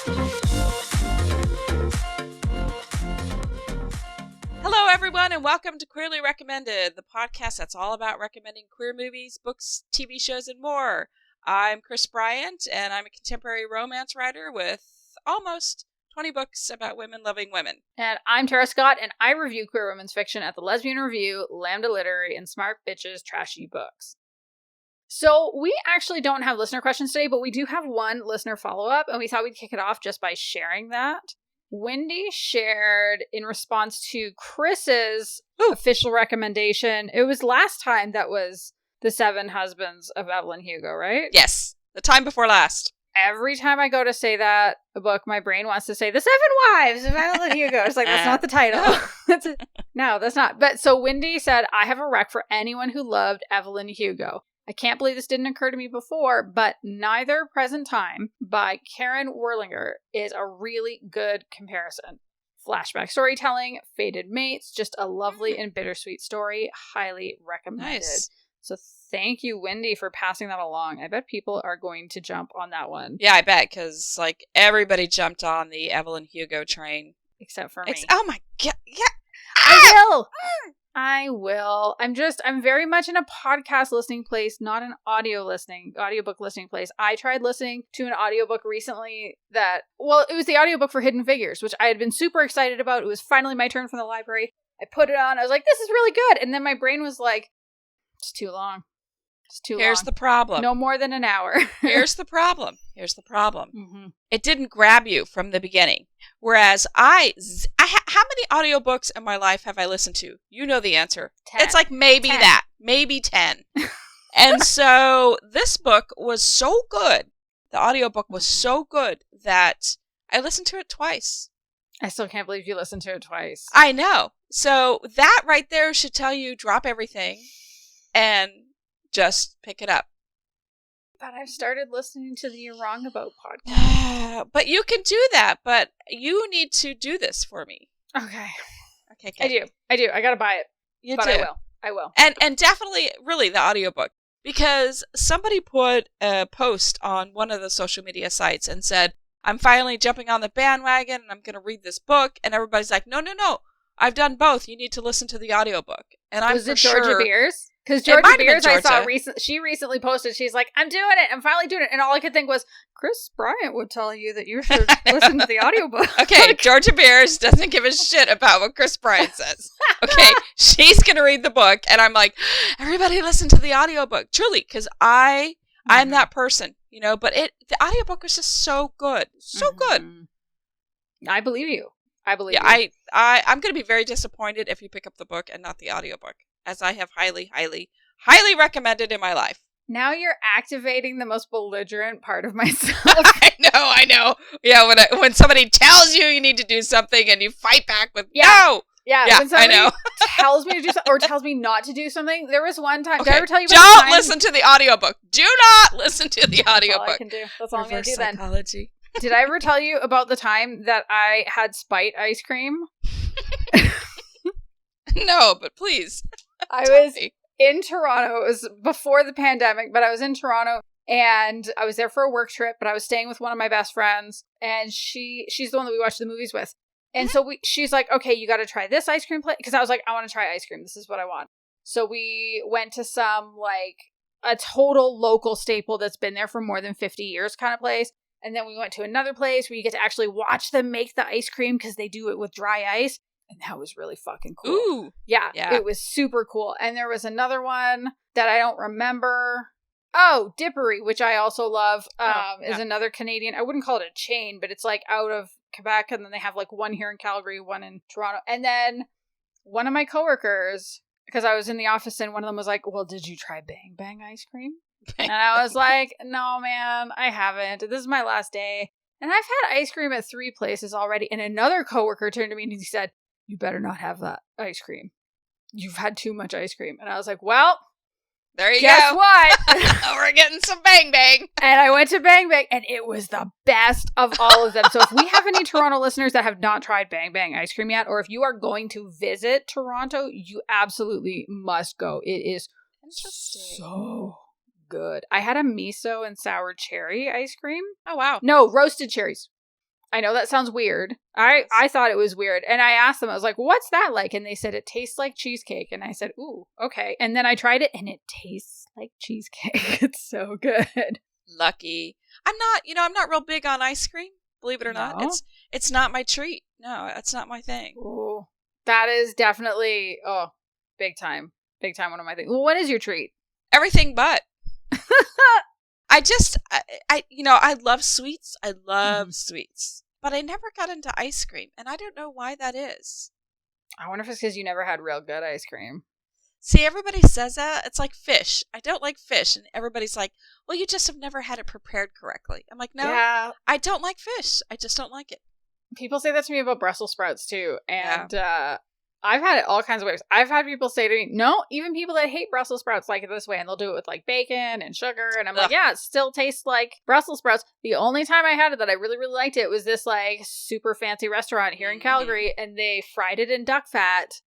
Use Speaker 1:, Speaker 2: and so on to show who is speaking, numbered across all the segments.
Speaker 1: Hello, everyone, and welcome to Queerly Recommended, the podcast that's all about recommending queer movies, books, TV shows, and more. I'm Kris Bryant, and I'm a contemporary romance writer with almost 20 books about women loving women.
Speaker 2: And I'm Tara Scott, and I review queer women's fiction at the Lesbian Review, Lambda Literary, and Smart Bitches Trashy Books. So we actually don't have listener questions today, but we do have one listener follow-up, and we thought we'd kick it off just by sharing that. Wendy shared in response to Chris's official recommendation. It was last time that was The Seven Husbands of Evelyn Hugo, right?
Speaker 1: Yes, the time before last.
Speaker 2: Every time I go to say that book, my brain wants to say The Seven Wives of Evelyn Hugo. It's like, that's not the title. No, that's not. But so Wendy said, I have a rec for anyone who loved Evelyn Hugo. I can't believe this didn't occur to me before, but Neither Present Time by Karen Werlinger is a really good comparison. Flashback storytelling, fated mates, just a lovely and bittersweet story. Highly recommended. Nice. So thank you, Wendy, for passing that along. I bet people are going to jump on that one.
Speaker 1: Yeah, I bet, because like everybody jumped on the Evelyn Hugo train.
Speaker 2: Except for me.
Speaker 1: Oh my god, yeah.
Speaker 2: I will. I'm very much in a podcast listening place, not an audiobook listening place. I tried listening to an audiobook recently it was the audiobook for Hidden Figures, which I had been super excited about. It was finally my turn from the library. I put it on. I was like, this is really good. And then my brain was like, it's too long.
Speaker 1: Here's the problem.
Speaker 2: No more than an hour.
Speaker 1: Here's the problem.
Speaker 2: Mm-hmm.
Speaker 1: It didn't grab you from the beginning. Whereas how many audiobooks in my life have I listened to? You know the answer.
Speaker 2: 10.
Speaker 1: It's like maybe 10. Maybe 10. And so this book was so good. The audiobook was so good that I listened to it twice.
Speaker 2: I still can't believe you listened to it twice.
Speaker 1: I know. So that right there should tell you drop everything and just pick it up.
Speaker 2: But I've started listening to the You're Wrong About podcast.
Speaker 1: But you can do that, but you need to do this for me.
Speaker 2: Okay.
Speaker 1: Okay.
Speaker 2: I do. I gotta buy it.
Speaker 1: You
Speaker 2: but
Speaker 1: do.
Speaker 2: I will.
Speaker 1: And definitely, really, the audiobook. Because somebody put a post on one of the social media sites and said, I'm finally jumping on the bandwagon and I'm going to read this book. And everybody's like, no. I've done both. You need to listen to the audiobook. And I'm
Speaker 2: Was it Georgia Beers? Because Georgia Beers, I saw she recently posted, she's like, I'm doing it. I'm finally doing it. And all I could think was, Kris Bryant would tell you that you should listen to the audiobook.
Speaker 1: Okay, Georgia Beers doesn't give a shit about what Kris Bryant says. Okay, she's going to read the book. And I'm like, everybody listen to the audiobook. Truly, because I'm that person, but the audiobook was just so good. So good.
Speaker 2: I believe you.
Speaker 1: I'm going to be very disappointed if you pick up the book and not the audiobook, as I have highly, highly, highly recommended in my life.
Speaker 2: Now you're activating the most belligerent part of myself.
Speaker 1: I know. Yeah, when somebody tells you need to do something and you fight back with, no!
Speaker 2: Yeah, when somebody tells me to do something or tells me not to do something. There was one time, did I ever tell you about
Speaker 1: Don't listen to the audiobook. Do not listen to the audiobook.
Speaker 2: That's all I can do. That's all I'm going to do then.
Speaker 1: Psychology.
Speaker 2: Did I ever tell you about the time that I had Spite ice cream?
Speaker 1: No, but please.
Speaker 2: I was in Toronto. It was before the pandemic, but I was in Toronto and I was there for a work trip, but I was staying with one of my best friends and she's the one that we watched the movies with. And so she's like, okay, you got to try this ice cream place. Because I was like, I want to try ice cream. This is what I want. So we went to some a total local staple that's been there for more than 50 years kind of place. And then we went to another place where you get to actually watch them make the ice cream because they do it with dry ice. And that was really fucking cool.
Speaker 1: Ooh.
Speaker 2: Yeah, it was super cool. And there was another one that I don't remember. Oh, Dippery, which I also love, is another Canadian. I wouldn't call it a chain, but it's out of Quebec. And then they have one here in Calgary, one in Toronto. And then one of my coworkers, because I was in the office and one of them was like, well, did you try Bang Bang ice cream? And I was like, no, man, I haven't. This is my last day. And I've had ice cream at 3 places already. And another coworker turned to me and he said, you better not have that ice cream. You've had too much ice cream. And I was like, well,
Speaker 1: there you
Speaker 2: guess
Speaker 1: go.
Speaker 2: What?
Speaker 1: We're getting some Bang Bang.
Speaker 2: And I went to Bang Bang and it was the best of all of them. So if we have any Toronto listeners that have not tried Bang Bang ice cream yet, or if you are going to visit Toronto, you absolutely must go. It is so good. I had a miso and sour cherry ice cream.
Speaker 1: Oh, wow.
Speaker 2: No, roasted cherries. I know that sounds weird. I thought it was weird. And I asked them, I was like, what's that like? And they said, it tastes like cheesecake. And I said, ooh, okay. And then I tried it and it tastes like cheesecake. It's so good.
Speaker 1: Lucky. I'm not real big on ice cream, believe it or not. It's not my treat. No, that's not my thing.
Speaker 2: Ooh, that is definitely, big time. Big time one of my things. Well, what is your treat?
Speaker 1: Everything but. I love sweets. I love sweets. But I never got into ice cream, and I don't know why that is.
Speaker 2: I wonder if it's because you never had real good ice cream.
Speaker 1: See, everybody says that. It's like fish. I don't like fish, and everybody's like, well, you just have never had it prepared correctly. I'm like, no, yeah. I don't like fish. I just don't like it.
Speaker 2: People say that to me about Brussels sprouts, too, and I've had it all kinds of ways. I've had people say to me, no, even people that hate Brussels sprouts like it this way, and they'll do it with like bacon and sugar, and I'm like, yeah, it still tastes like Brussels sprouts. The only time I had it that I really, really liked it was this like super fancy restaurant here in Calgary, and they fried it in duck fat,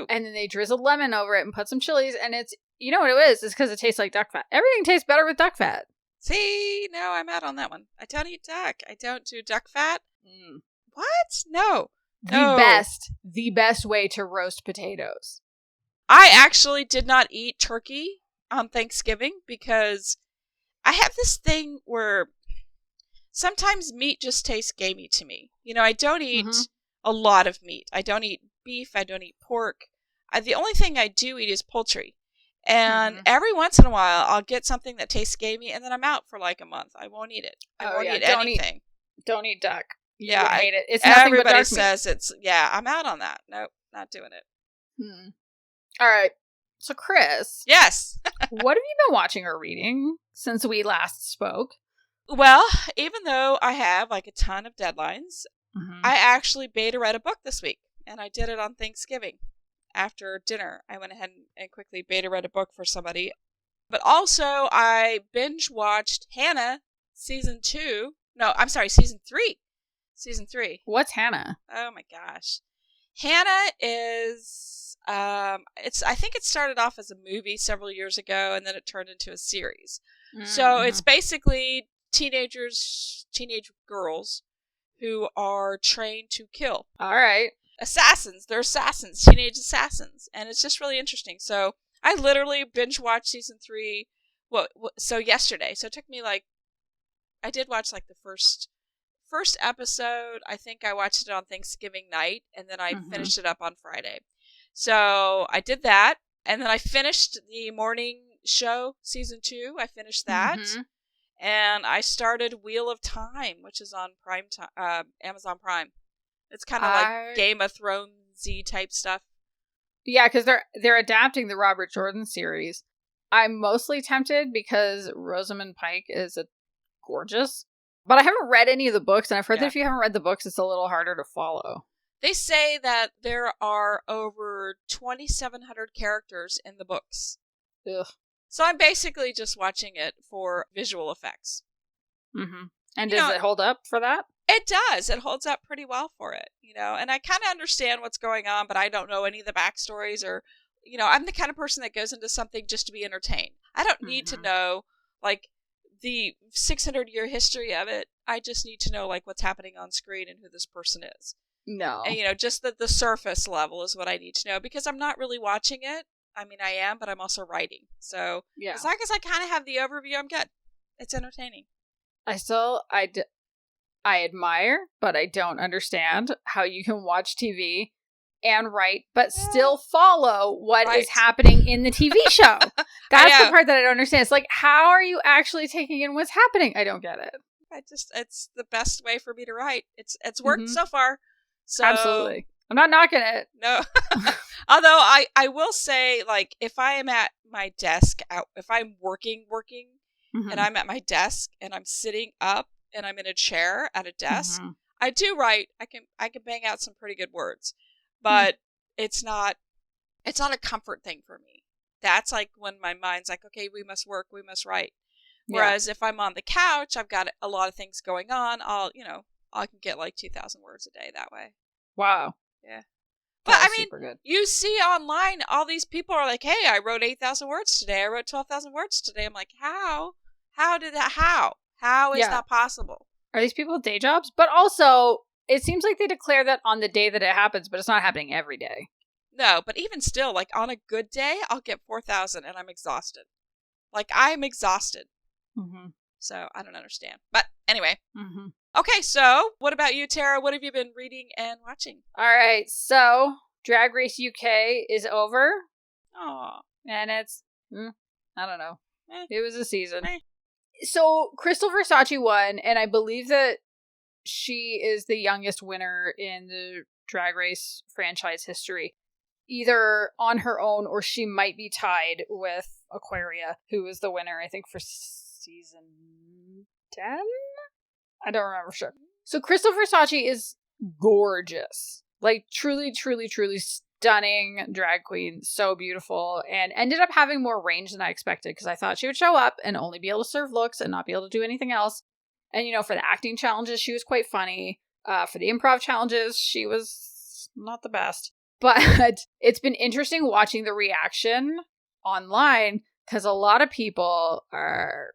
Speaker 2: and then they drizzled lemon over it and put some chilies, and it's, you know what it is? It's because it tastes like duck fat. Everything tastes better with duck fat.
Speaker 1: See, no, I'm out on that one. I don't eat duck. I don't do duck fat. What? No.
Speaker 2: The best way to roast potatoes.
Speaker 1: I actually did not eat turkey on Thanksgiving because I have this thing where sometimes meat just tastes gamey to me. I don't eat a lot of meat. I don't eat beef. I don't eat pork. The only thing I do eat is poultry. And every once in a while, I'll get something that tastes gamey, and then I'm out for like a month. I won't eat it. I won't eat anything.
Speaker 2: Don't eat duck.
Speaker 1: Yeah,
Speaker 2: I hate it. It's nothing
Speaker 1: everybody
Speaker 2: but dark
Speaker 1: says
Speaker 2: meat.
Speaker 1: I'm out on that. Nope, not doing it.
Speaker 2: All right. So, Kris.
Speaker 1: Yes.
Speaker 2: What have you been watching or reading since we last spoke?
Speaker 1: Well, even though I have like a ton of deadlines, I actually beta read a book this week, and I did it on Thanksgiving. After dinner, I went ahead and quickly beta read a book for somebody. But also, I binge watched Hannah season 3. Season 3.
Speaker 2: What's Hannah?
Speaker 1: Oh my gosh. Hannah is, I think it started off as a movie several years ago, and then it turned into a series. So it's basically teenage girls who are trained to kill.
Speaker 2: All right.
Speaker 1: Assassins. They're assassins, teenage assassins. And it's just really interesting. So I literally binge watched season 3, so yesterday. So it took me I did watch the first episode. I think I watched it on Thanksgiving night, and then I finished it up on Friday. So I did that, and then I finished the morning show, season 2. I finished that, and I started Wheel of Time, which is on Amazon Prime. It's kind of like Game of Thrones-y type stuff.
Speaker 2: Yeah, because they're adapting the Robert Jordan series. I'm mostly tempted because Rosamund Pike is gorgeous. But I haven't read any of the books, and I've heard that if you haven't read the books, it's a little harder to follow.
Speaker 1: They say that there are over 2,700 characters in the books.
Speaker 2: Ugh.
Speaker 1: So I'm basically just watching it for visual effects.
Speaker 2: And does it hold up for that?
Speaker 1: It does. It holds up pretty well for it, and I kind of understand what's going on, but I don't know any of the backstories or, I'm the kind of person that goes into something just to be entertained. I don't need to know, the 600-year history of it. I just need to know what's happening on screen and who this person is.
Speaker 2: No.
Speaker 1: And just the surface level is what I need to know, because I'm not really watching it. I mean, I am, but I'm also writing. So as long as I kind of have the overview, I'm good. It's entertaining.
Speaker 2: I admire, but I don't understand how you can watch TV and write, but still follow what is happening in the TV show. That's the part that I don't understand. It's how are you actually taking in what's happening? I don't get it.
Speaker 1: It's the best way for me to write. It's worked so far. So
Speaker 2: absolutely. I'm not knocking it.
Speaker 1: No. Although I will say, if I am at my desk, if I'm working, and I'm at my desk and I'm sitting up and I'm in a chair at a desk, I do write. I can bang out some pretty good words. But it's not a comfort thing for me. That's when my mind's okay, we must work, we must write. Whereas if I'm on the couch, I've got a lot of things going on. I can get 2,000 words a day that way.
Speaker 2: Wow.
Speaker 1: Yeah. But I mean, you see online, all these people are hey, I wrote 8,000 words today. I wrote 12,000 words today. I'm how? How did that? How is that possible?
Speaker 2: Are these people with day jobs? But also, it seems like they declare that on the day that it happens, but it's not happening every day.
Speaker 1: No, but even still, like on a good day, I'll get 4,000 and I'm exhausted. Like I'm exhausted.
Speaker 2: Mm-hmm.
Speaker 1: So I don't understand. But anyway.
Speaker 2: Mm-hmm.
Speaker 1: Okay, so what about you, Tara? What have you been reading and watching?
Speaker 2: All right, so Drag Race UK is over.
Speaker 1: Aw.
Speaker 2: And it's, I don't know. It was a season.
Speaker 1: Eh.
Speaker 2: So Crystal Versace won, and I believe that she is the youngest winner in the Drag Race franchise history. Either on her own, or she might be tied with Aquaria, who was the winner, I think, for season 10? I don't remember for sure. So Crystal Versace is gorgeous. Like, truly, truly, truly stunning drag queen. So beautiful. And ended up having more range than I expected, because I thought she would show up and only be able to serve looks and not be able to do anything else. And, you know, for the acting challenges, she was quite funny. For the improv challenges, she was not the best. But it's been interesting watching the reaction online, because a lot of people are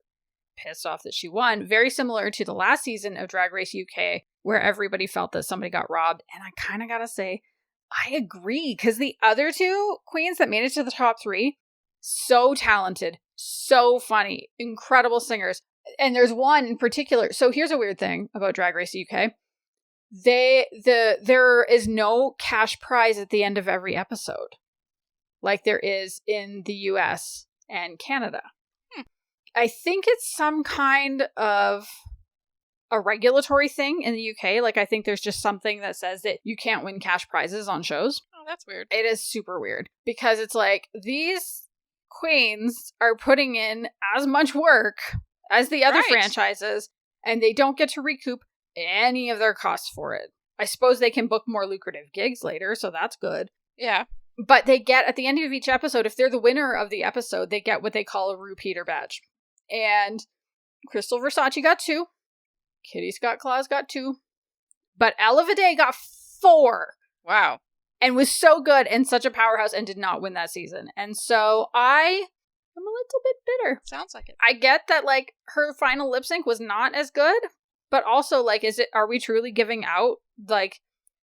Speaker 2: pissed off that she won. Very similar to the last season of Drag Race UK, where everybody felt that somebody got robbed. And I kind of gotta say, I agree, because the other two queens that made it to the top 3, so talented, so funny, incredible singers. And there's one in particular. So here's a weird thing about Drag Race UK. There is no cash prize at the end of every episode, like there is in the US and Canada. I think it's some kind of a regulatory thing in the UK. Like, I think there's just something that says that you can't win cash prizes on shows.
Speaker 1: Oh, that's weird.
Speaker 2: It is super weird, because it's like, these queens are putting in as much work as the other franchises, and they don't get to recoup any of their costs for it. I suppose they can book more lucrative gigs later, so that's good.
Speaker 1: Yeah.
Speaker 2: But they get, at the end of each episode, if they're the winner of the episode, they get what they call a repeater badge. And Crystal Versace got 2. Kitty Scott Claus got 2. But Ella Vidae got 4.
Speaker 1: Wow.
Speaker 2: And was so good and such a powerhouse and did not win that season. And so I am a little bit bitter.
Speaker 1: Sounds like it.
Speaker 2: I get that, like, her final lip sync was not as good. But also, like, are we truly giving out, like,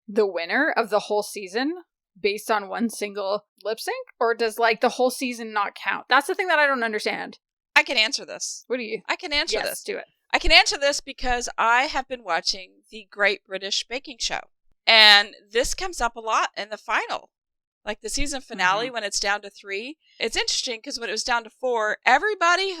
Speaker 2: the winner of the whole season based on one single lip sync? Or does, like, the whole season not count? That's the thing that I don't understand.
Speaker 1: I can answer this.
Speaker 2: What do you?
Speaker 1: I can answer
Speaker 2: Yes,
Speaker 1: this.
Speaker 2: do it.
Speaker 1: I can answer this because I have been watching the Great British Baking Show. And this comes up a lot in the final. Like the season finale, when it's down to 3. It's interesting because when it was down to 4, everybody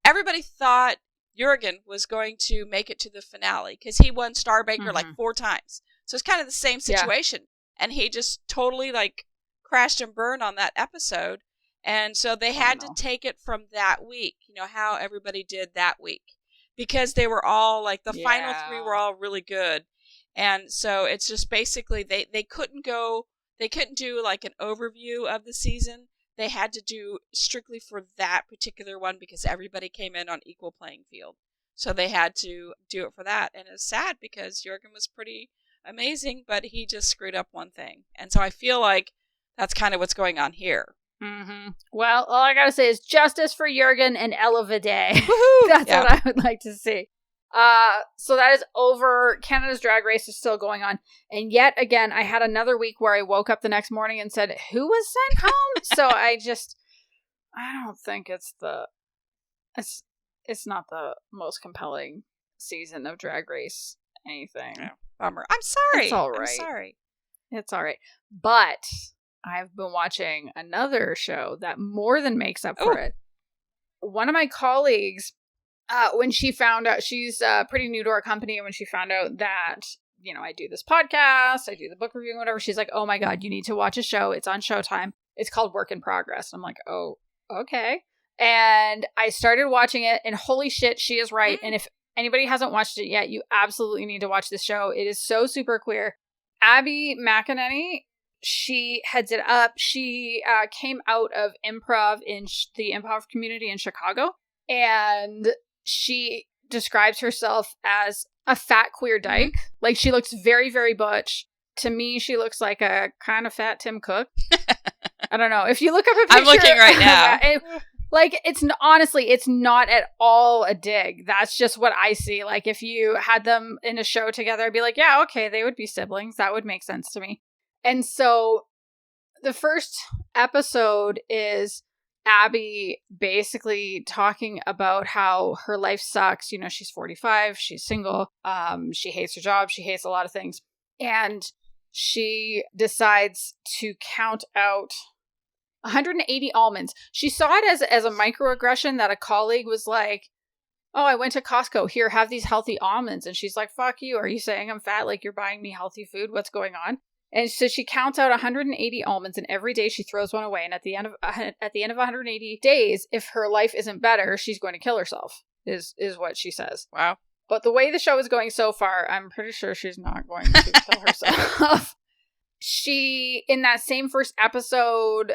Speaker 1: everybody thought Jurgen was going to make it to the finale because he won Star Baker like 4 times. So it's kind of the same situation. Yeah. And he just totally like crashed and burned on that episode. And so they had to take it from that week, you know, how everybody did that week. Because they were all like, the final 3 were all really good. And so it's just basically, they couldn't do like an overview of the season. They had to do strictly for that particular one because everybody came in on equal playing field. So they had to do it for that. And it's sad because Jurgen was pretty amazing, but he just screwed up one thing. And so I feel like that's kind of what's going on here.
Speaker 2: Mm-hmm. Well, all I gotta say is justice for Jurgen and Ella Vidae. Woohoo! That's what I would like to see. So that is over. Canada's Drag Race is still going on. And yet again, I had another week where I woke up the next morning and said, who was sent home? So I don't think it's not the most compelling season of Drag Race anything.
Speaker 1: Yeah. Bummer. I'm sorry.
Speaker 2: It's all right.
Speaker 1: I'm sorry.
Speaker 2: It's all right. But I've been watching another show that more than makes up for it. One of my colleagues, when she found out, she's pretty new to our company, and when she found out that, you know, I do this podcast, I do the book review and whatever, she's like, oh my God, you need to watch a show. It's on Showtime. It's called Work in Progress. I'm like, oh, okay. And I started watching it, and holy shit, she is right. And if anybody hasn't watched it yet, you absolutely need to watch this show. It is so super queer. Abby McEnany, she heads it up. She came out of improv in the improv community in Chicago, and she describes herself as a fat queer dyke. Like, she looks very, very butch. To me, she looks like a kind of fat Tim Cook. I don't know. If you look up a picture,
Speaker 1: I'm looking right now.
Speaker 2: Like, honestly, it's not at all a dig. That's just what I see. Like, if you had them in a show together, I'd be like, yeah, okay, they would be siblings. That would make sense to me. And so the first episode is Abby basically talking about how her life sucks. You know, she's 45, she's single, she hates her job, she hates a lot of things. And she decides to count out 180 almonds. She saw it as a microaggression that a colleague was like, oh, I went to Costco. Here, have these healthy almonds. And she's like, fuck you. Are you saying I'm fat? Like, you're buying me healthy food? What's going on? And so she counts out 180 almonds, and every day she throws one away. And at the end of 180 days, if her life isn't better, she's going to kill herself, is what she says.
Speaker 1: Wow.
Speaker 2: But the way the show is going so far, I'm pretty sure she's not going to kill herself. She, in that same first episode,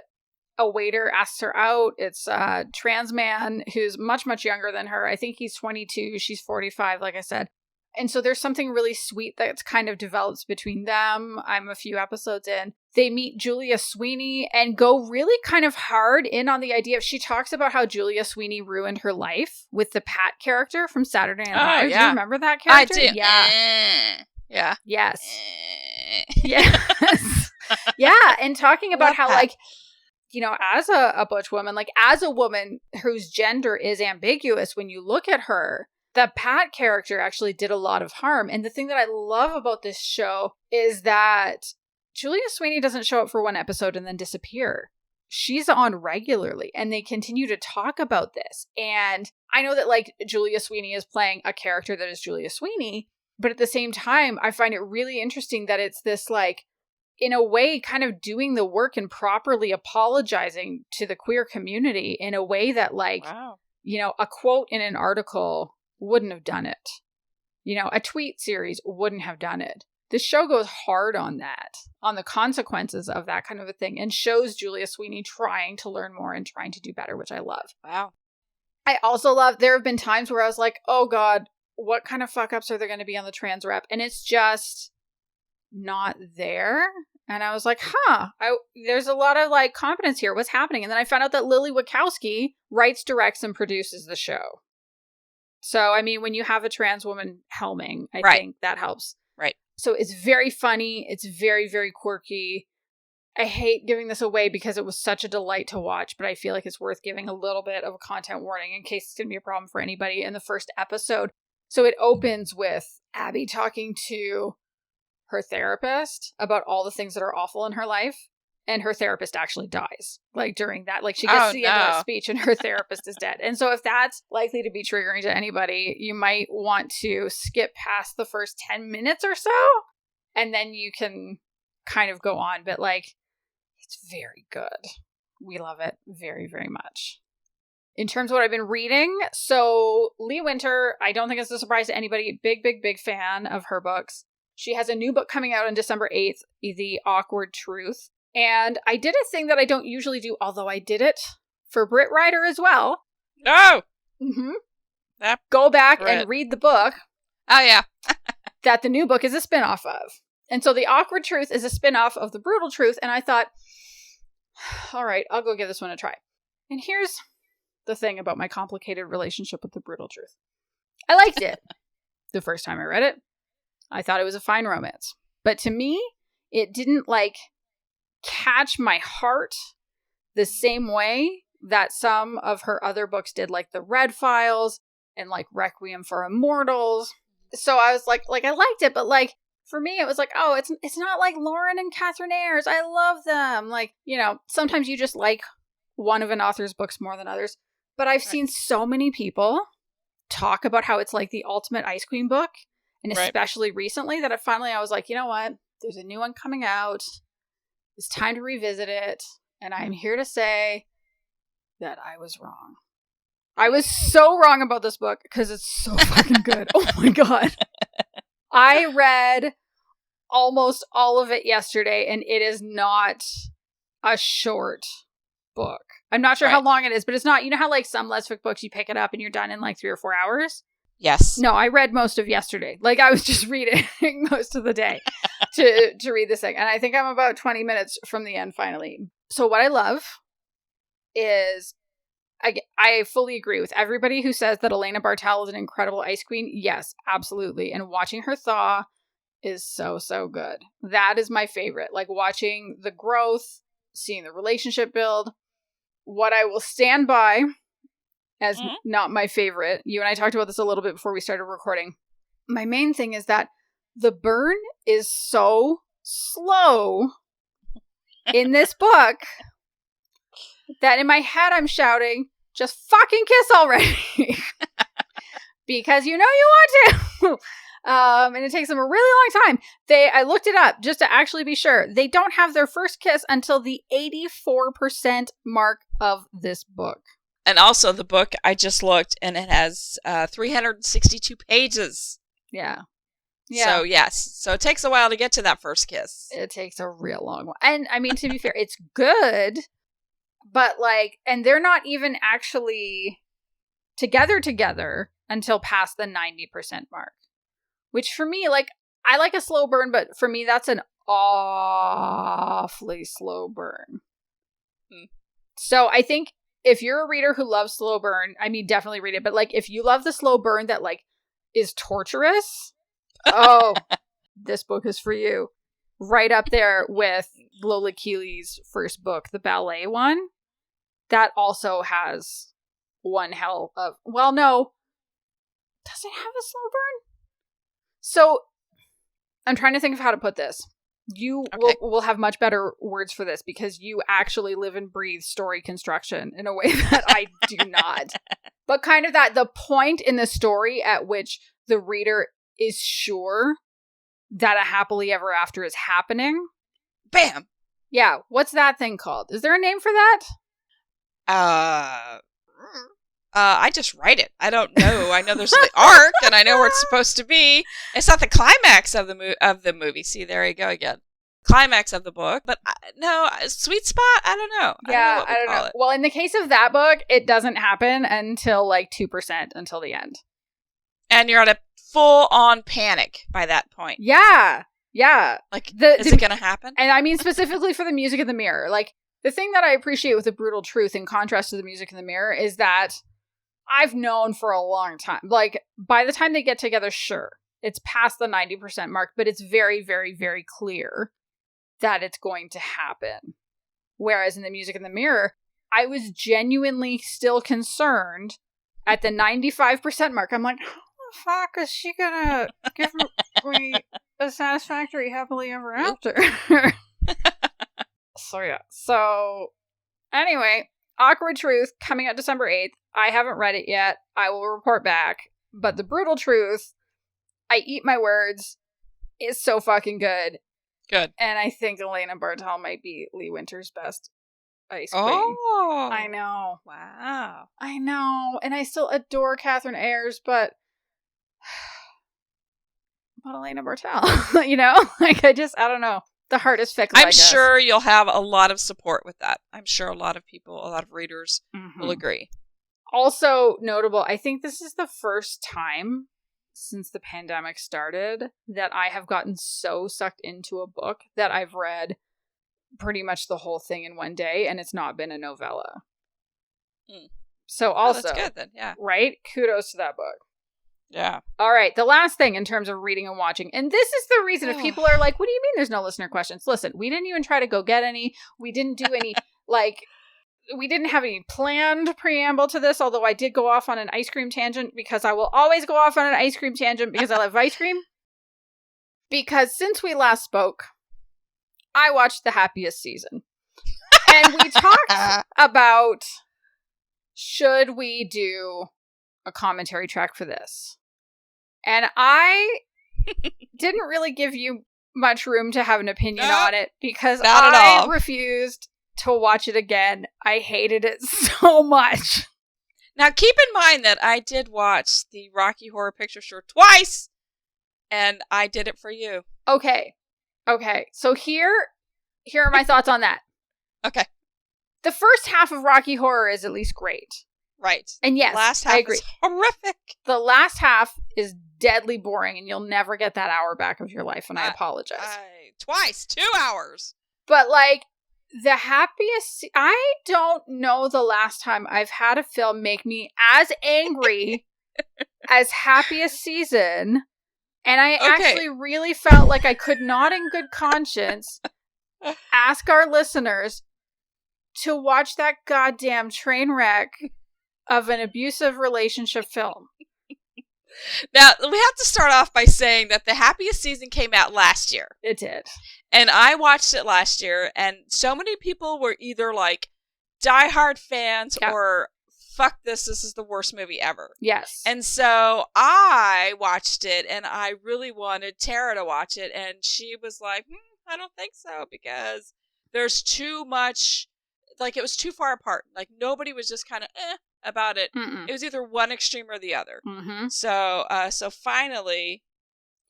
Speaker 2: a waiter asks her out. It's a trans man who's much, much younger than her. I think he's 22. She's 45, like I said. And so there's something really sweet that's kind of develops between them. I'm a few episodes in. They meet Julia Sweeney and go really kind of hard in on the idea of, she talks about how Julia Sweeney ruined her life with the Pat character from Saturday Night Live.
Speaker 1: Oh, yeah.
Speaker 2: Do you remember that character?
Speaker 1: I do.
Speaker 2: Yeah.
Speaker 1: Yeah.
Speaker 2: Yes. Yes. Yeah. And talking about how, like, you know, as a butch woman, like as a woman whose gender is ambiguous, when you look at her, the Pat character actually did a lot of harm. And the thing that I love about this show is that Julia Sweeney doesn't show up for one episode and then disappear. She's on regularly, and they continue to talk about this. And I know that, like, Julia Sweeney is playing a character that is Julia Sweeney, but at the same time, I find it really interesting that it's this, like, in a way, kind of doing the work and properly apologizing to the queer community in a way that, like,
Speaker 1: wow.
Speaker 2: You know, a quote in an article wouldn't have done it. You know, a tweet series wouldn't have done it. The show goes hard on that, on the consequences of that kind of a thing, and shows Julia Sweeney trying to learn more and trying to do better, which I love.
Speaker 1: Wow.
Speaker 2: I also love, there have been times where I was like, oh God, what kind of fuck ups are there going to be on the trans rep? And it's just not there. And I was like, there's a lot of, like, competence here. What's happening? And then I found out that Lily Wachowski writes, directs, and produces the show. So, I mean, when you have a trans woman helming, I think that helps.
Speaker 1: Right.
Speaker 2: So it's very funny. It's very, very quirky. I hate giving this away because it was such a delight to watch, but I feel like it's worth giving a little bit of a content warning in case it's going to be a problem for anybody in the first episode. So it opens with Abby talking to her therapist about all the things that are awful in her life, and her therapist actually dies. Like, during that, like, she gets to the end of that speech and her therapist is dead. And so if that's likely to be triggering to anybody, you might want to skip past the first 10 minutes or so, and then you can kind of go on. But, like, it's very good. We love it very, very much. In terms of what I've been reading, so Lee Winter, I don't think it's a surprise to anybody, big, big, big fan of her books. She has a new book coming out on December 8th, The Awkward Truth. And I did a thing that I don't usually do, although I did it for Brit Rider as well.
Speaker 1: No!
Speaker 2: Mm-hmm. Go back and read the book.
Speaker 1: Oh, yeah.
Speaker 2: that the new book is a spinoff of. And so The Awkward Truth is a spinoff of The Brutal Truth. And I thought, all right, I'll go give this one a try. And here's the thing about my complicated relationship with The Brutal Truth. I liked it the first time I read it. I thought it was a fine romance. But to me, it didn't, like, catch my heart the same way that some of her other books did, like The Red Files and, like, Requiem for Immortals. So I was like I liked it, but, like, for me, it was like, oh, it's not like Lauren and Catherine Ayers. I love them. Like, you know, sometimes you just like one of an author's books more than others. But I've seen so many people talk about how it's like the ultimate ice cream book. And especially recently that I was like, you know what? There's a new one coming out. It's time to revisit it. And I'm here to say that I was wrong. I was so wrong about this book because it's so fucking good. Oh my God. I read almost all of it yesterday, and it is not a short book. I'm not sure how long it is, but it's not, you know how, like, some Lesfic books you pick it up and you're done in like 3 or 4 hours?
Speaker 1: Yes.
Speaker 2: No, I read most of yesterday. Like, I was just reading most of the day to read this thing. And I think I'm about 20 minutes from the end finally. So what I love is I fully agree with everybody who says that Elena Bartel is an incredible ice queen. Yes, absolutely. And watching her thaw is so, so good. That is my favorite. Like watching the growth, seeing the relationship build. What I will stand by as not my favorite, you and I talked about this a little bit before we started recording. My main thing is that the burn is so slow in this book that in my head I'm shouting, just fucking kiss already. Because you know you want to. And it takes them a really long time. I looked it up just to actually be sure. They don't have their first kiss until the 84% mark of this book.
Speaker 1: And also the book, I just looked, and it has 362 pages.
Speaker 2: Yeah.
Speaker 1: So, yes. So it takes a while to get to that first kiss.
Speaker 2: It takes a real long while. And, I mean, to be fair, it's good. But, like, and they're not even actually together until past the 90% mark. Which for me, like, I like a slow burn, but for me, that's an awfully slow burn. So I think if you're a reader who loves slow burn, I mean, definitely read it. But, like, if you love the slow burn that, like, is torturous, oh, this book is for you. Right up there with Lola Keeley's first book, the ballet one. That also has one hell of... Well, no. Does it have a slow burn? So, I'm trying to think of how to put this. You will have much better words for this because you actually live and breathe story construction in a way that I do not. But kind of the point in the story at which the reader is sure that a happily ever after is happening.
Speaker 1: Bam!
Speaker 2: Yeah, what's that thing called? Is there a name for that?
Speaker 1: I just write it. I don't know. I know there's the arc, and I know where it's supposed to be. It's not the climax of the movie. See, there you go again. Climax of the book, but no, sweet spot. I don't know.
Speaker 2: Yeah, I don't know. Well, in the case of that book, it doesn't happen until like 2% until the end,
Speaker 1: and you're at a full-on panic by that point.
Speaker 2: Yeah.
Speaker 1: Like, is it going to happen?
Speaker 2: And I mean specifically for the music in the mirror. Like, the thing that I appreciate with The Brutal Truth, in contrast to the music in the mirror, is that I've known for a long time. Like, by the time they get together, sure, it's past the 90% mark, but it's very, very, very clear that it's going to happen. Whereas in the music in the mirror, I was genuinely still concerned at the 95% mark. I'm like, how the fuck is she gonna give me a satisfactory happily ever after? So anyway, Awkward Truth coming out December 8th. I haven't read it yet. I will report back. But The Brutal Truth, I eat my words, is so fucking good.
Speaker 1: Good.
Speaker 2: And I think Elena Bartel might be Lee Winter's best ice queen.
Speaker 1: Oh.
Speaker 2: I know.
Speaker 1: Wow.
Speaker 2: I know. And I still adore Catherine Ayers, but Elena Bartel, you know? Like, I don't know. The heart is fickle,
Speaker 1: I'm sure you'll have a lot of support with that. I'm sure a lot of people, a lot of readers will agree.
Speaker 2: Also notable, I think this is the first time since the pandemic started that I have gotten so sucked into a book that I've read pretty much the whole thing in one day, and it's not been a novella. So also,
Speaker 1: that's good then, yeah.
Speaker 2: Right? Kudos to that book.
Speaker 1: Yeah.
Speaker 2: All right. The last thing in terms of reading and watching, and this is the reason if people are like, what do you mean there's no listener questions? Listen, we didn't even try to go get any. We didn't do any, we didn't have any planned preamble to this, although I did go off on an ice cream tangent because I will always go off on an ice cream tangent because I love ice cream. Because since we last spoke, I watched the Happiest season. And we talked about, should we do a commentary track for this? And I didn't really give you much room to have an opinion on it because I refused to watch it again. I hated it so much.
Speaker 1: Now, keep in mind that I did watch the Rocky Horror Picture Show twice, and I did it for you.
Speaker 2: Okay. So here are my thoughts on that.
Speaker 1: Okay.
Speaker 2: The first half of Rocky Horror is at least great.
Speaker 1: Right.
Speaker 2: And yes,
Speaker 1: last half
Speaker 2: I agree.
Speaker 1: Is horrific.
Speaker 2: The last half is deadly boring, and you'll never get that hour back of your life, and I apologize.
Speaker 1: Twice, 2 hours.
Speaker 2: But, like, The Happiest... I don't know the last time I've had a film make me as angry as Happiest Season. And I actually really felt like I could not in good conscience ask our listeners to watch that goddamn train wreck of an abusive relationship film.
Speaker 1: Now, we have to start off by saying that The Happiest Season came out last year.
Speaker 2: It did. And
Speaker 1: I watched it last year, and so many people were either like diehard fans or fuck this is the worst movie ever.
Speaker 2: Yes.
Speaker 1: And so I watched it, and I really wanted Tara to watch it, and she was like, I don't think so, because there's too much, like it was too far apart. Like nobody was just kind of about it.
Speaker 2: Mm-mm.
Speaker 1: It was either one extreme or the other.
Speaker 2: Mm-hmm.
Speaker 1: So finally,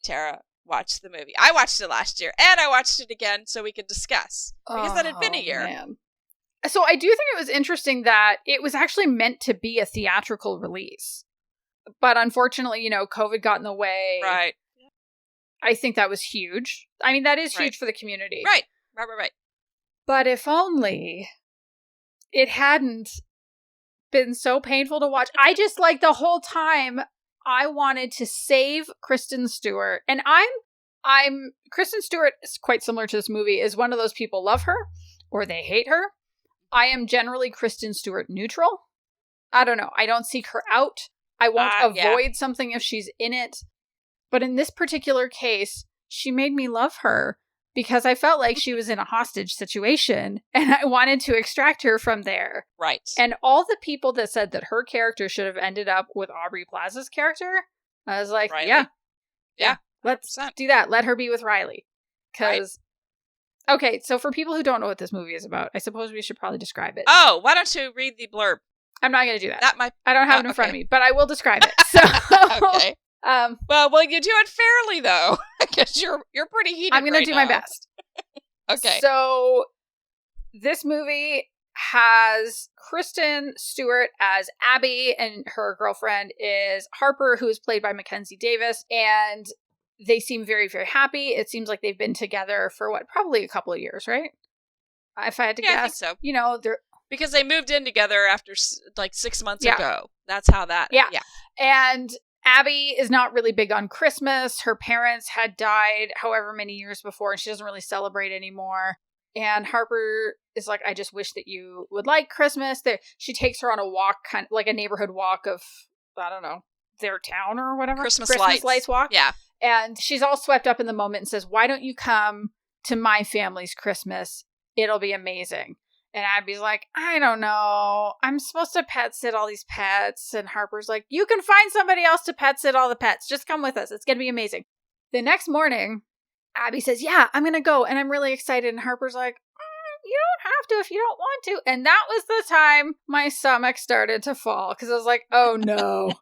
Speaker 1: Tara watched the movie. I watched it last year, and I watched it again so we could discuss, because that had been a year.
Speaker 2: Man. So I do think it was interesting that it was actually meant to be a theatrical release. But unfortunately, COVID got in the way.
Speaker 1: Right.
Speaker 2: I think that was huge. I mean, that is huge for the community.
Speaker 1: Right.
Speaker 2: But if only it hadn't been so painful to watch. I just, like, the whole time, I wanted to save Kristen Stewart. And Kristen Stewart is quite similar to this movie, is one of those people love her or they hate her. I am generally Kristen Stewart neutral. I don't know. I don't seek her out. I won't avoid something if she's in it. But in this particular case, she made me love her because I felt like she was in a hostage situation and I wanted to extract her from there.
Speaker 1: Right.
Speaker 2: And all the people that said that her character should have ended up with Aubrey Plaza's character, I was like,
Speaker 1: Riley. Yeah.
Speaker 2: Let's
Speaker 1: 100%.
Speaker 2: do that. Let her be with Riley. Because... Okay, so for people who don't know what this movie is about, I suppose we should probably describe it.
Speaker 1: Oh, why don't you read the blurb?
Speaker 2: I'm not going to do that.
Speaker 1: I
Speaker 2: don't have it in front of me, but I will describe it. So,
Speaker 1: okay. Well, you do it fairly though, because you're pretty heated.
Speaker 2: I'm going to do my best.
Speaker 1: Okay.
Speaker 2: So, this movie has Kristen Stewart as Abby, and her girlfriend is Harper, who is played by Mackenzie Davis, and they seem very, very happy. It seems like they've been together for probably a couple of years, right? If I had to guess.
Speaker 1: I think so.
Speaker 2: They're...
Speaker 1: Because they moved in together after 6 months ago. That's how that...
Speaker 2: Yeah. And Abby is not really big on Christmas. Her parents had died however many years before, and she doesn't really celebrate anymore. And Harper is like, I just wish that you would like Christmas. She takes her on a walk, kind of like a neighborhood walk of, I don't know, their town or whatever.
Speaker 1: Christmas
Speaker 2: lights walk.
Speaker 1: Yeah.
Speaker 2: And she's all swept up in the moment and says, why don't you come to my family's Christmas? It'll be amazing. And Abby's like, I don't know. I'm supposed to pet sit all these pets. And Harper's like, you can find somebody else to pet sit all the pets. Just come with us. It's going to be amazing. The next morning, Abby says, yeah, I'm going to go. And I'm really excited. And Harper's like, you don't have to if you don't want to. And that was the time my stomach started to fall. Because I was like, oh no.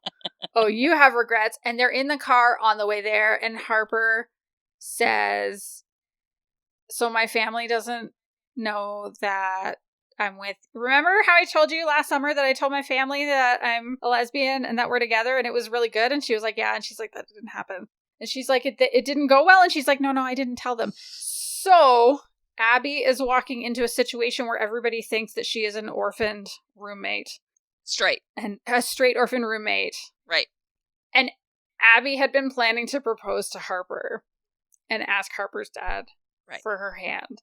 Speaker 2: Oh, you have regrets. And they're in the car on the way there. And Harper says, so my family doesn't know that I'm with... Remember how I told you last summer that I told my family that I'm a lesbian and that we're together and it was really good? And she was like, yeah. And she's like, that didn't happen. And she's like, it didn't go well. And she's like, no, I didn't tell them. So Abby is walking into a situation where everybody thinks that she is an orphaned roommate.
Speaker 1: Straight.
Speaker 2: And a straight orphan roommate.
Speaker 1: Right.
Speaker 2: And Abby had been planning to propose to Harper and ask Harper's dad for her hand.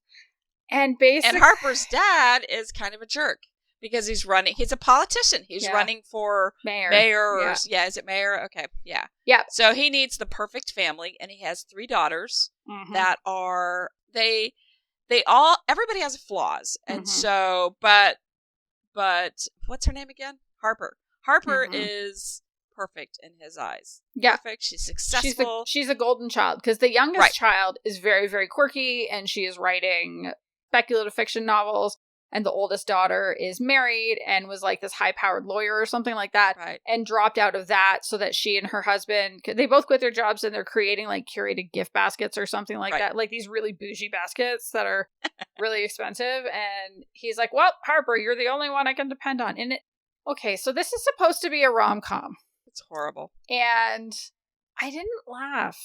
Speaker 2: And basically...
Speaker 1: And Harper's dad is kind of a jerk because he's a politician. He's running for mayor. Is it mayor? Okay. Yeah.
Speaker 2: Yeah.
Speaker 1: So he needs the perfect family, and he has 3 daughters that are... Everybody has flaws. And so, but what's her name again? Harper. Harper is perfect in his eyes.
Speaker 2: Yeah.
Speaker 1: Perfect. She's successful.
Speaker 2: She's a golden child because the youngest child is very, very quirky and she is writing speculative fiction novels. And the oldest daughter is married and was like this high-powered lawyer or something like that.
Speaker 1: Right.
Speaker 2: And dropped out of that so that she and her husband, they both quit their jobs and they're creating like curated gift baskets or something like that. Like these really bougie baskets that are really expensive. And he's like, well, Harper, you're the only one I can depend on. And okay, so this is supposed to be a rom-com.
Speaker 1: It's horrible.
Speaker 2: And I didn't laugh.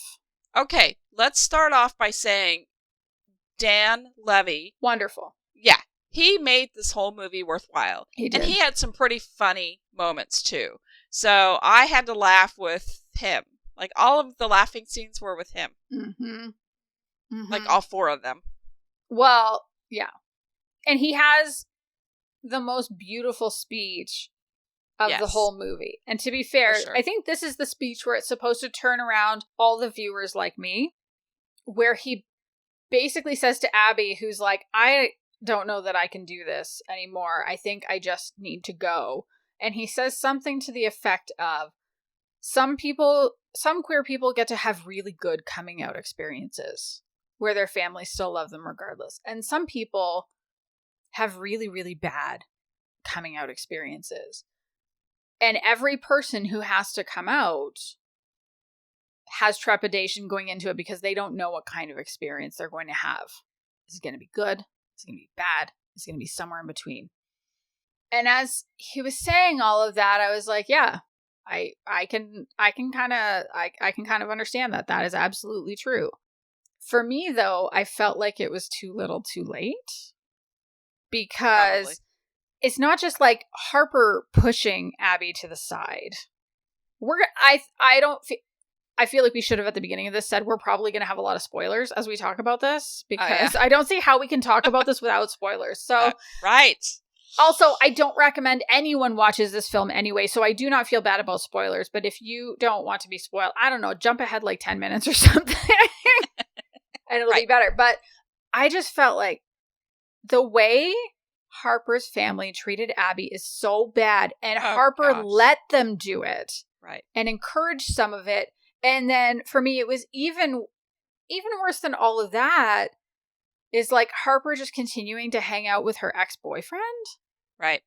Speaker 1: Okay, let's start off by saying Dan Levy.
Speaker 2: Wonderful.
Speaker 1: Yeah, he made this whole movie worthwhile.
Speaker 2: He did.
Speaker 1: And he had some pretty funny moments, too. So I had to laugh with him. Like, all of the laughing scenes were with him.
Speaker 2: Mm-hmm. Mm-hmm.
Speaker 1: Like, all 4 of them.
Speaker 2: Well, yeah. And he has the most beautiful speech of the whole movie. And to be fair,
Speaker 1: sure.
Speaker 2: I think this is the speech where it's supposed to turn around all the viewers like me, where he basically says to Abby, who's like, I don't know that I can do this anymore. I think I just need to go. And he says something to the effect of, some queer people get to have really good coming out experiences where their families still love them regardless. And some people have really, really bad coming out experiences. And every person who has to come out has trepidation going into it because they don't know what kind of experience they're going to have. Is it going to be good? Is it going to be bad? Is it going to be somewhere in between? And as he was saying all of that, I was like, yeah, I can kind of understand that. That is absolutely true. For me, though, I felt like it was too little too late, because
Speaker 1: Probably.
Speaker 2: It's not just like Harper pushing Abby to the side. I feel like we should have at the beginning of this said we're probably going to have a lot of spoilers as we talk about this, because I don't see how we can talk about this without spoilers. So
Speaker 1: right.
Speaker 2: Also, I don't recommend anyone watches this film anyway, so I do not feel bad about spoilers. But if you don't want to be spoiled, I don't know, jump ahead like 10 minutes or something. And it'll be better. But I just felt like the way Harper's family treated Abby is so bad. And Harper let them do it.
Speaker 1: Right.
Speaker 2: And encouraged some of it. And then for me, it was even worse than all of that is like Harper just continuing to hang out with her ex-boyfriend.
Speaker 1: Right.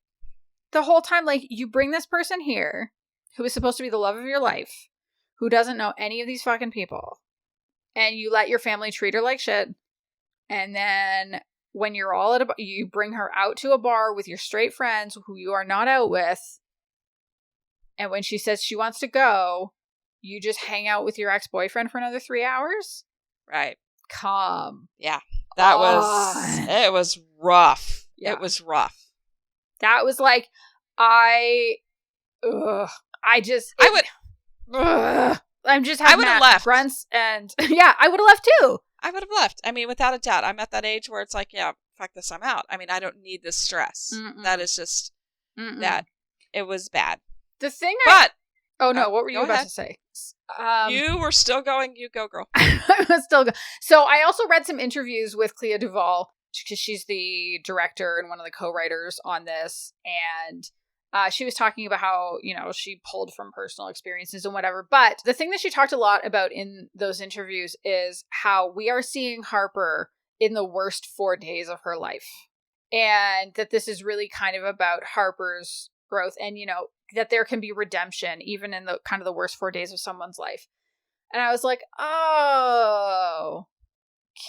Speaker 2: The whole time, like, you bring this person here who is supposed to be the love of your life, who doesn't know any of these fucking people, and you let your family treat her like shit. And then when you're all at you bring her out to a bar with your straight friends who you are not out with. And when she says she wants to go, you just hang out with your ex-boyfriend for another 3 hours?
Speaker 1: Right.
Speaker 2: Come.
Speaker 1: Yeah. It was rough.
Speaker 2: Yeah.
Speaker 1: It was rough.
Speaker 2: That was like, I'm just having
Speaker 1: left.
Speaker 2: Grunts and yeah, I would have left too.
Speaker 1: I would have left. I mean, without a doubt. I'm at that age where it's like, yeah, fuck this, I'm out. I mean, I don't need this stress.
Speaker 2: Mm-mm.
Speaker 1: That is just that. It was bad.
Speaker 2: The thing what were you about to say?
Speaker 1: You were still going. You go, girl.
Speaker 2: I was still going. So I also read some interviews with Clea Duvall, because she's the director and one of the co-writers on this. And she was talking about how, she pulled from personal experiences and whatever. But the thing that she talked a lot about in those interviews is how we are seeing Harper in the worst 4 days of her life. And that this is really kind of about Harper's growth and, that there can be redemption even in the kind of the worst 4 days of someone's life. And I was like, oh,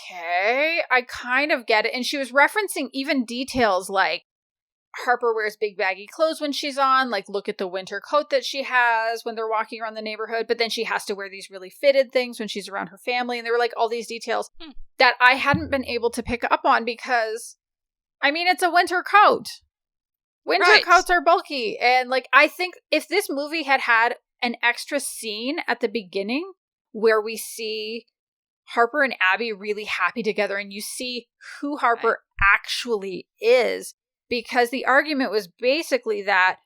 Speaker 2: okay, I kind of get it. And she was referencing even details like Harper wears big baggy clothes when she's on, like look at the winter coat that she has when they're walking around the neighborhood, but then she has to wear these really fitted things when she's around her family. And there were like all these details that I hadn't been able to pick up on because, I mean, it's a winter coat. Winter coats are bulky. And like, I think if this movie had had an extra scene at the beginning where we see Harper and Abby really happy together and you see who Harper actually is, because the argument was basically that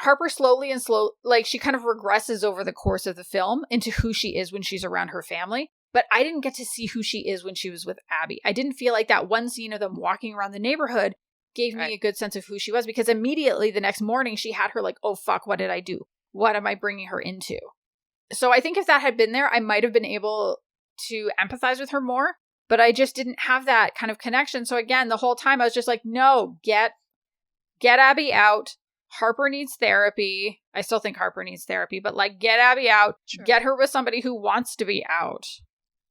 Speaker 2: Harper she kind of regresses over the course of the film into who she is when she's around her family. But I didn't get to see who she is when she was with Abby. I didn't feel like that one scene of them walking around the neighborhood gave me a good sense of who she was, because immediately the next morning she had her like, oh fuck, what did I do? What am I bringing her into? So I think if that had been there, I might have been able to empathize with her more, but I just didn't have that kind of connection. So again, the whole time I was just like, no, get Abby out. Harper needs therapy. I still think Harper needs therapy, but like, get Abby out. Sure. Get her with somebody who wants to be out.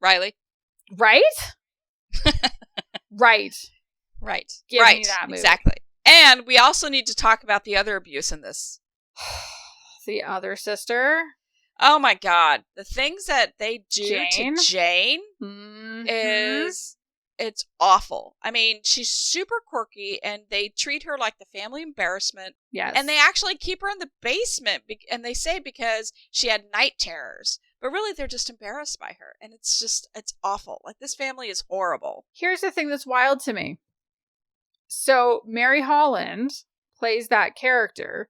Speaker 1: Riley.
Speaker 2: Right? Right.
Speaker 1: Right.
Speaker 2: Give me that movie.
Speaker 1: Exactly. And we also need to talk about the other abuse in this.
Speaker 2: The other sister.
Speaker 1: Oh my God. The things that they do
Speaker 2: Jane?
Speaker 1: to Jane
Speaker 2: mm-hmm.
Speaker 1: is it's awful. I mean, she's super quirky, and they treat her like the family embarrassment.
Speaker 2: Yes.
Speaker 1: And they actually keep her in the basement, and they say because she had night terrors. But really, they're just embarrassed by her. And it's awful. Like, this family is horrible.
Speaker 2: Here's the thing that's wild to me. So, Mary Holland plays that character.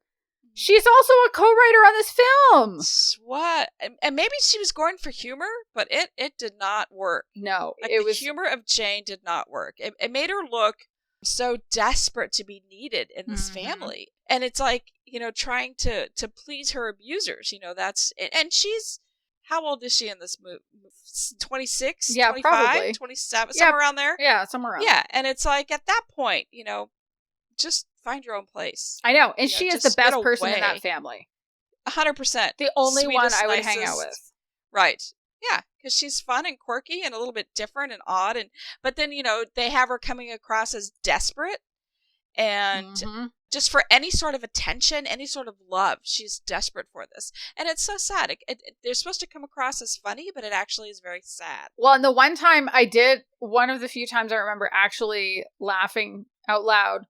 Speaker 2: She's also a co-writer on this film.
Speaker 1: What? And maybe she was going for humor, but it did not work.
Speaker 2: No,
Speaker 1: like, the humor of Jane did not work. It made her look so desperate to be needed in this family. And it's like, trying to please her abusers. And she's, how old is she in this movie? 26?
Speaker 2: Yeah,
Speaker 1: 25,
Speaker 2: probably.
Speaker 1: 27, somewhere around there?
Speaker 2: Yeah, somewhere around.
Speaker 1: Yeah, and it's like, at that point, just find your own place.
Speaker 2: I know, and she is the best person in that family.
Speaker 1: 100%.
Speaker 2: The only one I would hang out with.
Speaker 1: Right. Yeah, because she's fun and quirky and a little bit different and odd. But then, they have her coming across as desperate. And just for any sort of attention, any sort of love, she's desperate for this. And it's so sad. They're supposed to come across as funny, but it actually is very sad.
Speaker 2: Well, and the one of the few times I remember actually laughing out loud.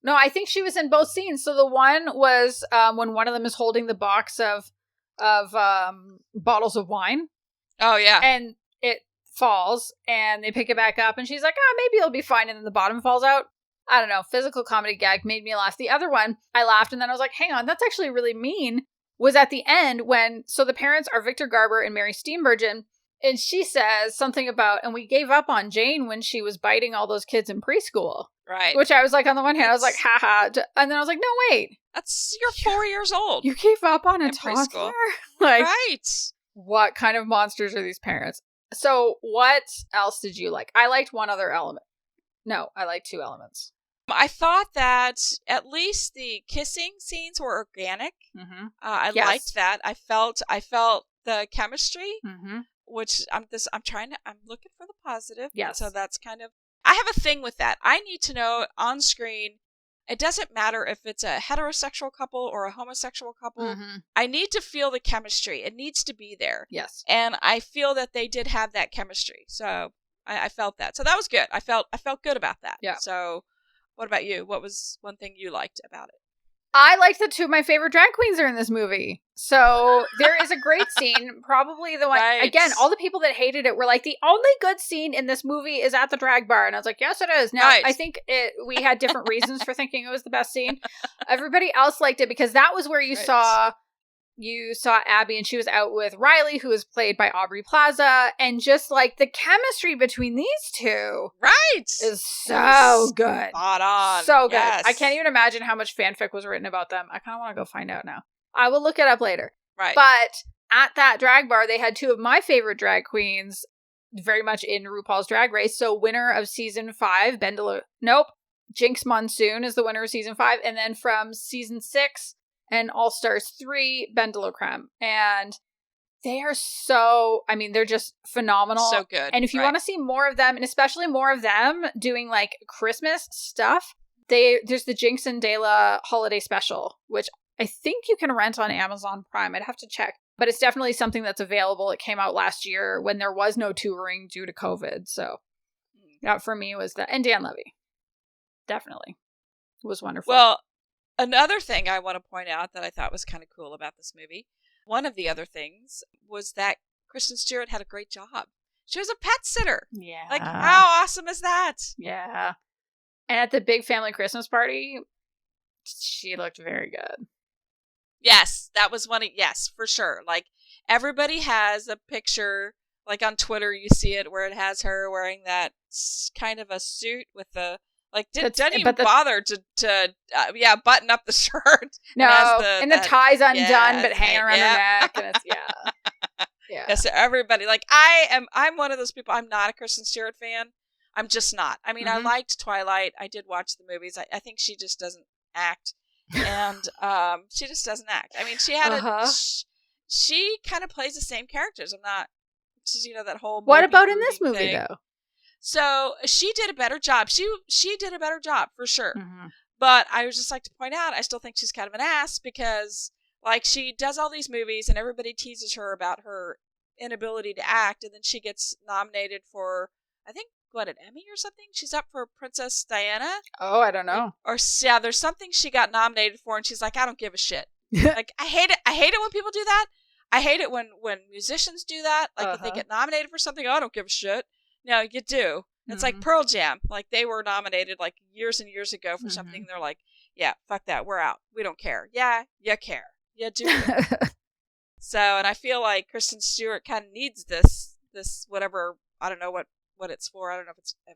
Speaker 2: No, I think she was in both scenes. So the one was when one of them is holding the box of bottles of wine.
Speaker 1: Oh, yeah.
Speaker 2: And it falls, and they pick it back up, and she's like, maybe it'll be fine, and then the bottom falls out. I don't know, physical comedy gag made me laugh. The other one, I laughed, and then I was like, hang on, that's actually really mean, was at the end so the parents are Victor Garber and Mary Steenburgen, and she says something about, and we gave up on Jane when she was biting all those kids in preschool.
Speaker 1: Right.
Speaker 2: Which I was like, on the one hand, I was like, haha. And then I was like, no, wait.
Speaker 1: You're 4 years old.
Speaker 2: You gave up on a toddler? Like,
Speaker 1: right.
Speaker 2: What kind of monsters are these parents? So what else did you like? I liked one other element. No, I liked two elements.
Speaker 1: I thought that at least the kissing scenes were organic. I liked that. I felt the chemistry, which I'm looking for the positive.
Speaker 2: Yes.
Speaker 1: So that's kind of, I have a thing with that. I need to know on screen. It doesn't matter if it's a heterosexual couple or a homosexual couple. I need to feel the chemistry. It needs to be there.
Speaker 2: Yes.
Speaker 1: And I feel that they did have that chemistry. So I felt that. So that was good. I felt good about that.
Speaker 2: Yeah.
Speaker 1: So what about you? What was one thing you liked about it?
Speaker 2: I liked that two of my favorite drag queens are in this movie. So there is a great scene, probably the one, again, all the people that hated it were like, the only good scene in this movie is at the drag bar. And I was like, yes, it is. Now, I think we had different reasons for thinking it was the best scene. Everybody else liked it because that was where you saw Abby, and she was out with Riley, who was played by Aubrey Plaza, and just like the chemistry between these two is so good.
Speaker 1: Spot on.
Speaker 2: So good.
Speaker 1: Yes.
Speaker 2: I can't even imagine how much fanfic was written about them. I kind of want to go find out now. I will look it up later.
Speaker 1: Right.
Speaker 2: But at that drag bar, they had two of my favorite drag queens very much in RuPaul's Drag Race. So winner of season 5, Jinx Monsoon is the winner of season 5. And then from season 6, and All Stars 3, Bendelocreme. And they are they're just phenomenal.
Speaker 1: So good.
Speaker 2: And if you want to see more of them, and especially more of them doing like Christmas stuff, there's the Jinx and Dela holiday special, which I think you can rent on Amazon Prime. I'd have to check. But it's definitely something that's available. It came out last year when there was no touring due to COVID. So that for me was and Dan Levy. Definitely. It was wonderful.
Speaker 1: Well, another thing I want to point out that I thought was kind of cool about this movie, one of the other things was that Kristen Stewart had a great job. She was a pet sitter.
Speaker 2: Yeah.
Speaker 1: Like, how awesome is that?
Speaker 2: Yeah. And at the big family Christmas party, she looked very good.
Speaker 1: Yes, that was yes, for sure. Like, everybody has a picture, like on Twitter, you see it where it has her wearing that kind of a suit with the, like, didn't even bother to button up the shirt.
Speaker 2: No, and the tie's undone, but hanging around the neck, and it's,
Speaker 1: Yeah, so everybody, like, I'm one of those people, I'm not a Kristen Stewart fan. I'm just not. I mean, I liked Twilight. I did watch the movies. I think she just doesn't act. And she just doesn't act. I mean, she had she kind of plays the same characters. I'm not, that whole.
Speaker 2: What about in this movie,
Speaker 1: thing.
Speaker 2: though?
Speaker 1: So she did a better job. She did a better job for sure. But I would just like to point out, I still think she's kind of an ass because, like, she does all these movies and everybody teases her about her inability to act, and then she gets nominated for I think, an Emmy or something? She's up for Princess Diana.
Speaker 2: Oh, I don't know.
Speaker 1: Yeah, there's something she got nominated for, and she's like, I don't give a shit. Like, I hate it. I hate it when people do that. I hate it when musicians do that. Like, if they get nominated for something, I don't give a shit. No, you do. It's like Pearl Jam. Like, they were nominated, like, years and years ago for something. They're like, yeah, fuck that. We're out. We don't care. Yeah, you care. You do. So, and I feel like Kristen Stewart kind of needs this whatever, I don't know what it's for. I don't know if it's an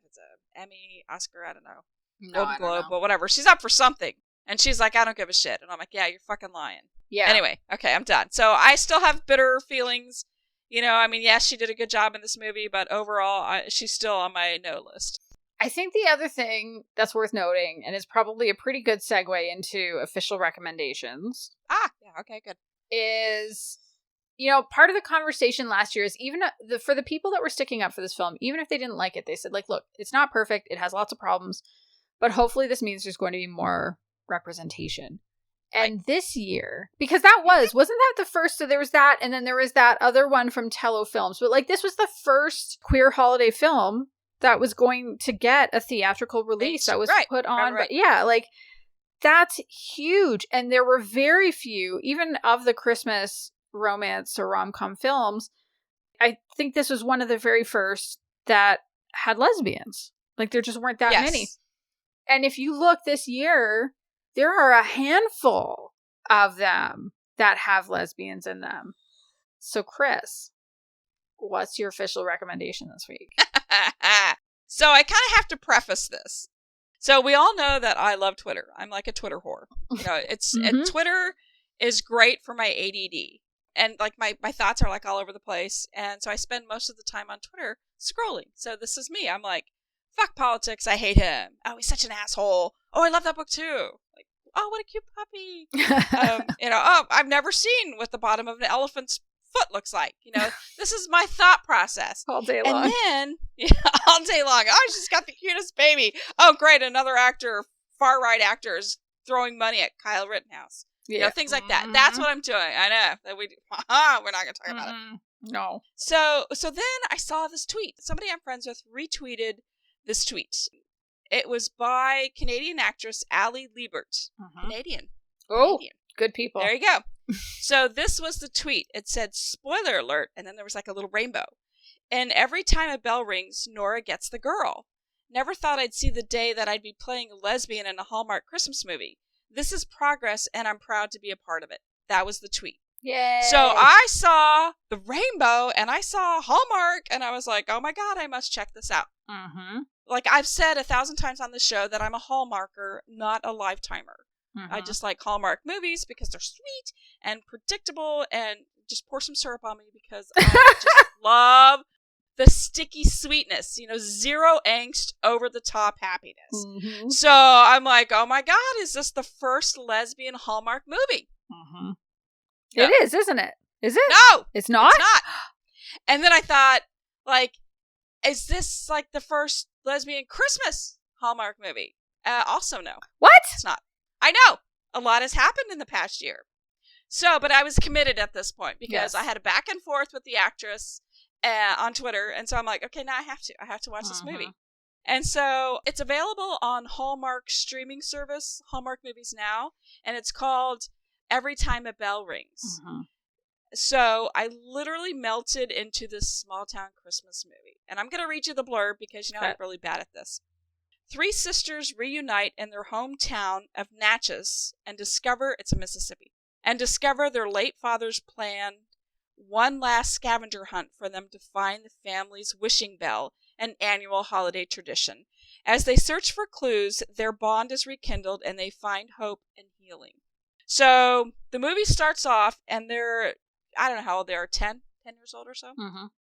Speaker 1: Emmy, Oscar, I don't know. Golden Globe, but whatever. She's up for something. And she's like, I don't give a shit. And I'm like, yeah, you're fucking lying.
Speaker 2: Yeah.
Speaker 1: Anyway, okay, I'm done. So I still have bitter feelings. You know, I mean, yes, she did a good job in this movie, but overall, she's still on my no list.
Speaker 2: I think the other thing that's worth noting, and is probably a pretty good segue into official recommendations.
Speaker 1: Yeah, okay, good.
Speaker 2: Is, you know, part of the conversation last year is even for the people that were sticking up for this film, even if they didn't like it, they said, like, look, it's not perfect. It has lots of problems, but hopefully this means there's going to be more representation. And this year, because wasn't that the first? So there was that, and then there was that other one from Tello Films. But like, this was the first queer holiday film that was going to get a theatrical release that was put on. Right. But yeah, like, that's huge. And there were very few, even of the Christmas romance or rom-com films. I think this was one of the very first that had lesbians. Like, there just weren't that many. And if you look this year, there are a handful of them that have lesbians in them. So, Kris, what's your official recommendation this week?
Speaker 1: So, I kind of have to preface this. So, we all know that I love Twitter. I'm like a Twitter whore. You know, and Twitter is great for my ADD. And, like, my thoughts are, like, all over the place. And so I spend most of the time on Twitter scrolling. So, this is me. I'm like, fuck politics. I hate him. Oh, he's such an asshole. Oh, I love that book, too. Like, oh, what a cute puppy. You know, oh, I've never seen what the bottom of an elephant's foot looks like. You know, this is my thought process.
Speaker 2: All day long.
Speaker 1: And then, all day long. Oh, she's got the cutest baby. Oh, great. Another actor, far-right actor, is throwing money at Kyle Rittenhouse. Yeah. You know, things like that. That's what I'm doing. I know. That we're not going to talk about it.
Speaker 2: No.
Speaker 1: So then I saw this tweet. Somebody I'm friends with retweeted this tweet. It was by Canadian actress Ali Liebert. Canadian.
Speaker 2: Oh, good people.
Speaker 1: There you go. So this was the tweet. It said, spoiler alert, and then there was like a little rainbow. And every time a bell rings, Nora gets the girl. Never thought I'd see the day that I'd be playing a lesbian in a Hallmark Christmas movie. This is progress, and I'm proud to be a part of it. That was the tweet.
Speaker 2: Yay.
Speaker 1: So I saw the rainbow, and I saw Hallmark, and I was like, oh my God, I must check this out. Like, I've said 1,000 times on the show that I'm a Hallmarker, not a Lifetimer. I just like Hallmark movies because they're sweet and predictable, and just pour some syrup on me because I just love the sticky sweetness, you know, zero angst, over the top happiness. So I'm like, oh my God, is this the first lesbian Hallmark movie?
Speaker 2: No. It is, isn't it? Is it?
Speaker 1: No!
Speaker 2: It's not?
Speaker 1: It's not. And then I thought, like, is this like the first lesbian Christmas Hallmark movie? Also no.
Speaker 2: What?
Speaker 1: It's not. I know. A lot has happened in the past year. So, but I was committed at this point because I had a back and forth with the actress on Twitter. And so I'm like, okay, now I have to watch this movie. And so it's available on Hallmark streaming service, Hallmark Movies Now. And it's called Every Time a Bell Rings. So I literally melted into this small town Christmas movie. And I'm going to read you the blurb because, you know, I'm really bad at this. 3 sisters reunite in their hometown of Natchez and discover, it's in Mississippi, and discover their late father's planned one last scavenger hunt for them to find the family's wishing bell, an annual holiday tradition. As they search for clues, their bond is rekindled and they find hope and healing. So the movie starts off and they're, I don't know how old they are, 10 years old or so?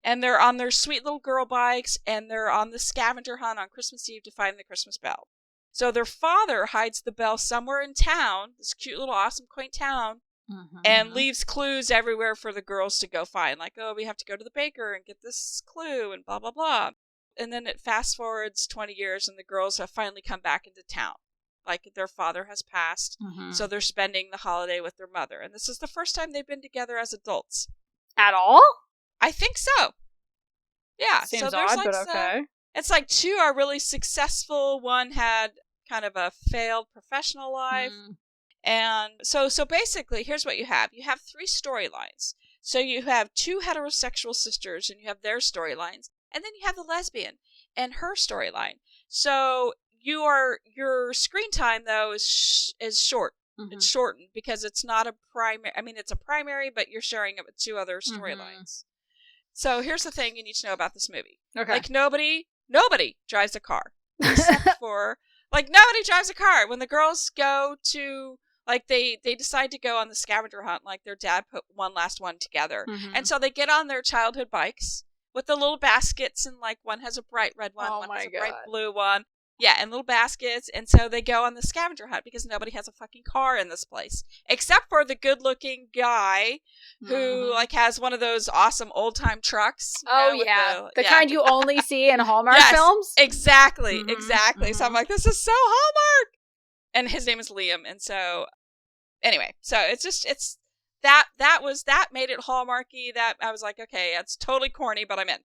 Speaker 1: And they're on their sweet little girl bikes, and they're on the scavenger hunt on Christmas Eve to find the Christmas bell. So their father hides the bell somewhere in town, this cute little awesome quaint town, and leaves clues everywhere for the girls to go find. Like, oh, we have to go to the baker and get this clue and blah, blah, blah. And then it fast forwards 20 years and the girls have finally come back into town. Like, their father has passed, so they're spending the holiday with their mother. And this is the first time they've been together as adults.
Speaker 2: At all?
Speaker 1: I think so. Yeah.
Speaker 2: Seems
Speaker 1: so there's
Speaker 2: odd,
Speaker 1: like
Speaker 2: but okay.
Speaker 1: It's like two are really successful. One had kind of a failed professional life. And so basically, here's what you have. You have three storylines. So you have two heterosexual sisters, and you have their storylines. And then you have the lesbian and her storyline. So your screen time, though, is short. It's shortened because it's not a primary. I mean, it's a primary, but you're sharing it with two other storylines. So here's the thing you need to know about this movie.
Speaker 2: Okay.
Speaker 1: Like, nobody drives a car. Except for, like, nobody drives a car. When the girls go to, like, they decide to go on the scavenger hunt, like, their dad put one last one together. And so they get on their childhood bikes with the little baskets, and, like, one has a bright red one, one has a bright blue one. Yeah, and little baskets, and so they go on the scavenger hunt because nobody has a fucking car in this place. Except for the good-looking guy who, like, has one of those awesome old-time trucks.
Speaker 2: The kind you only see in Hallmark films?
Speaker 1: Exactly. So I'm like, this is so Hallmark! And his name is Liam, and so, anyway, so it's that made it Hallmarky, that I was like, okay, it's totally corny, but I'm in.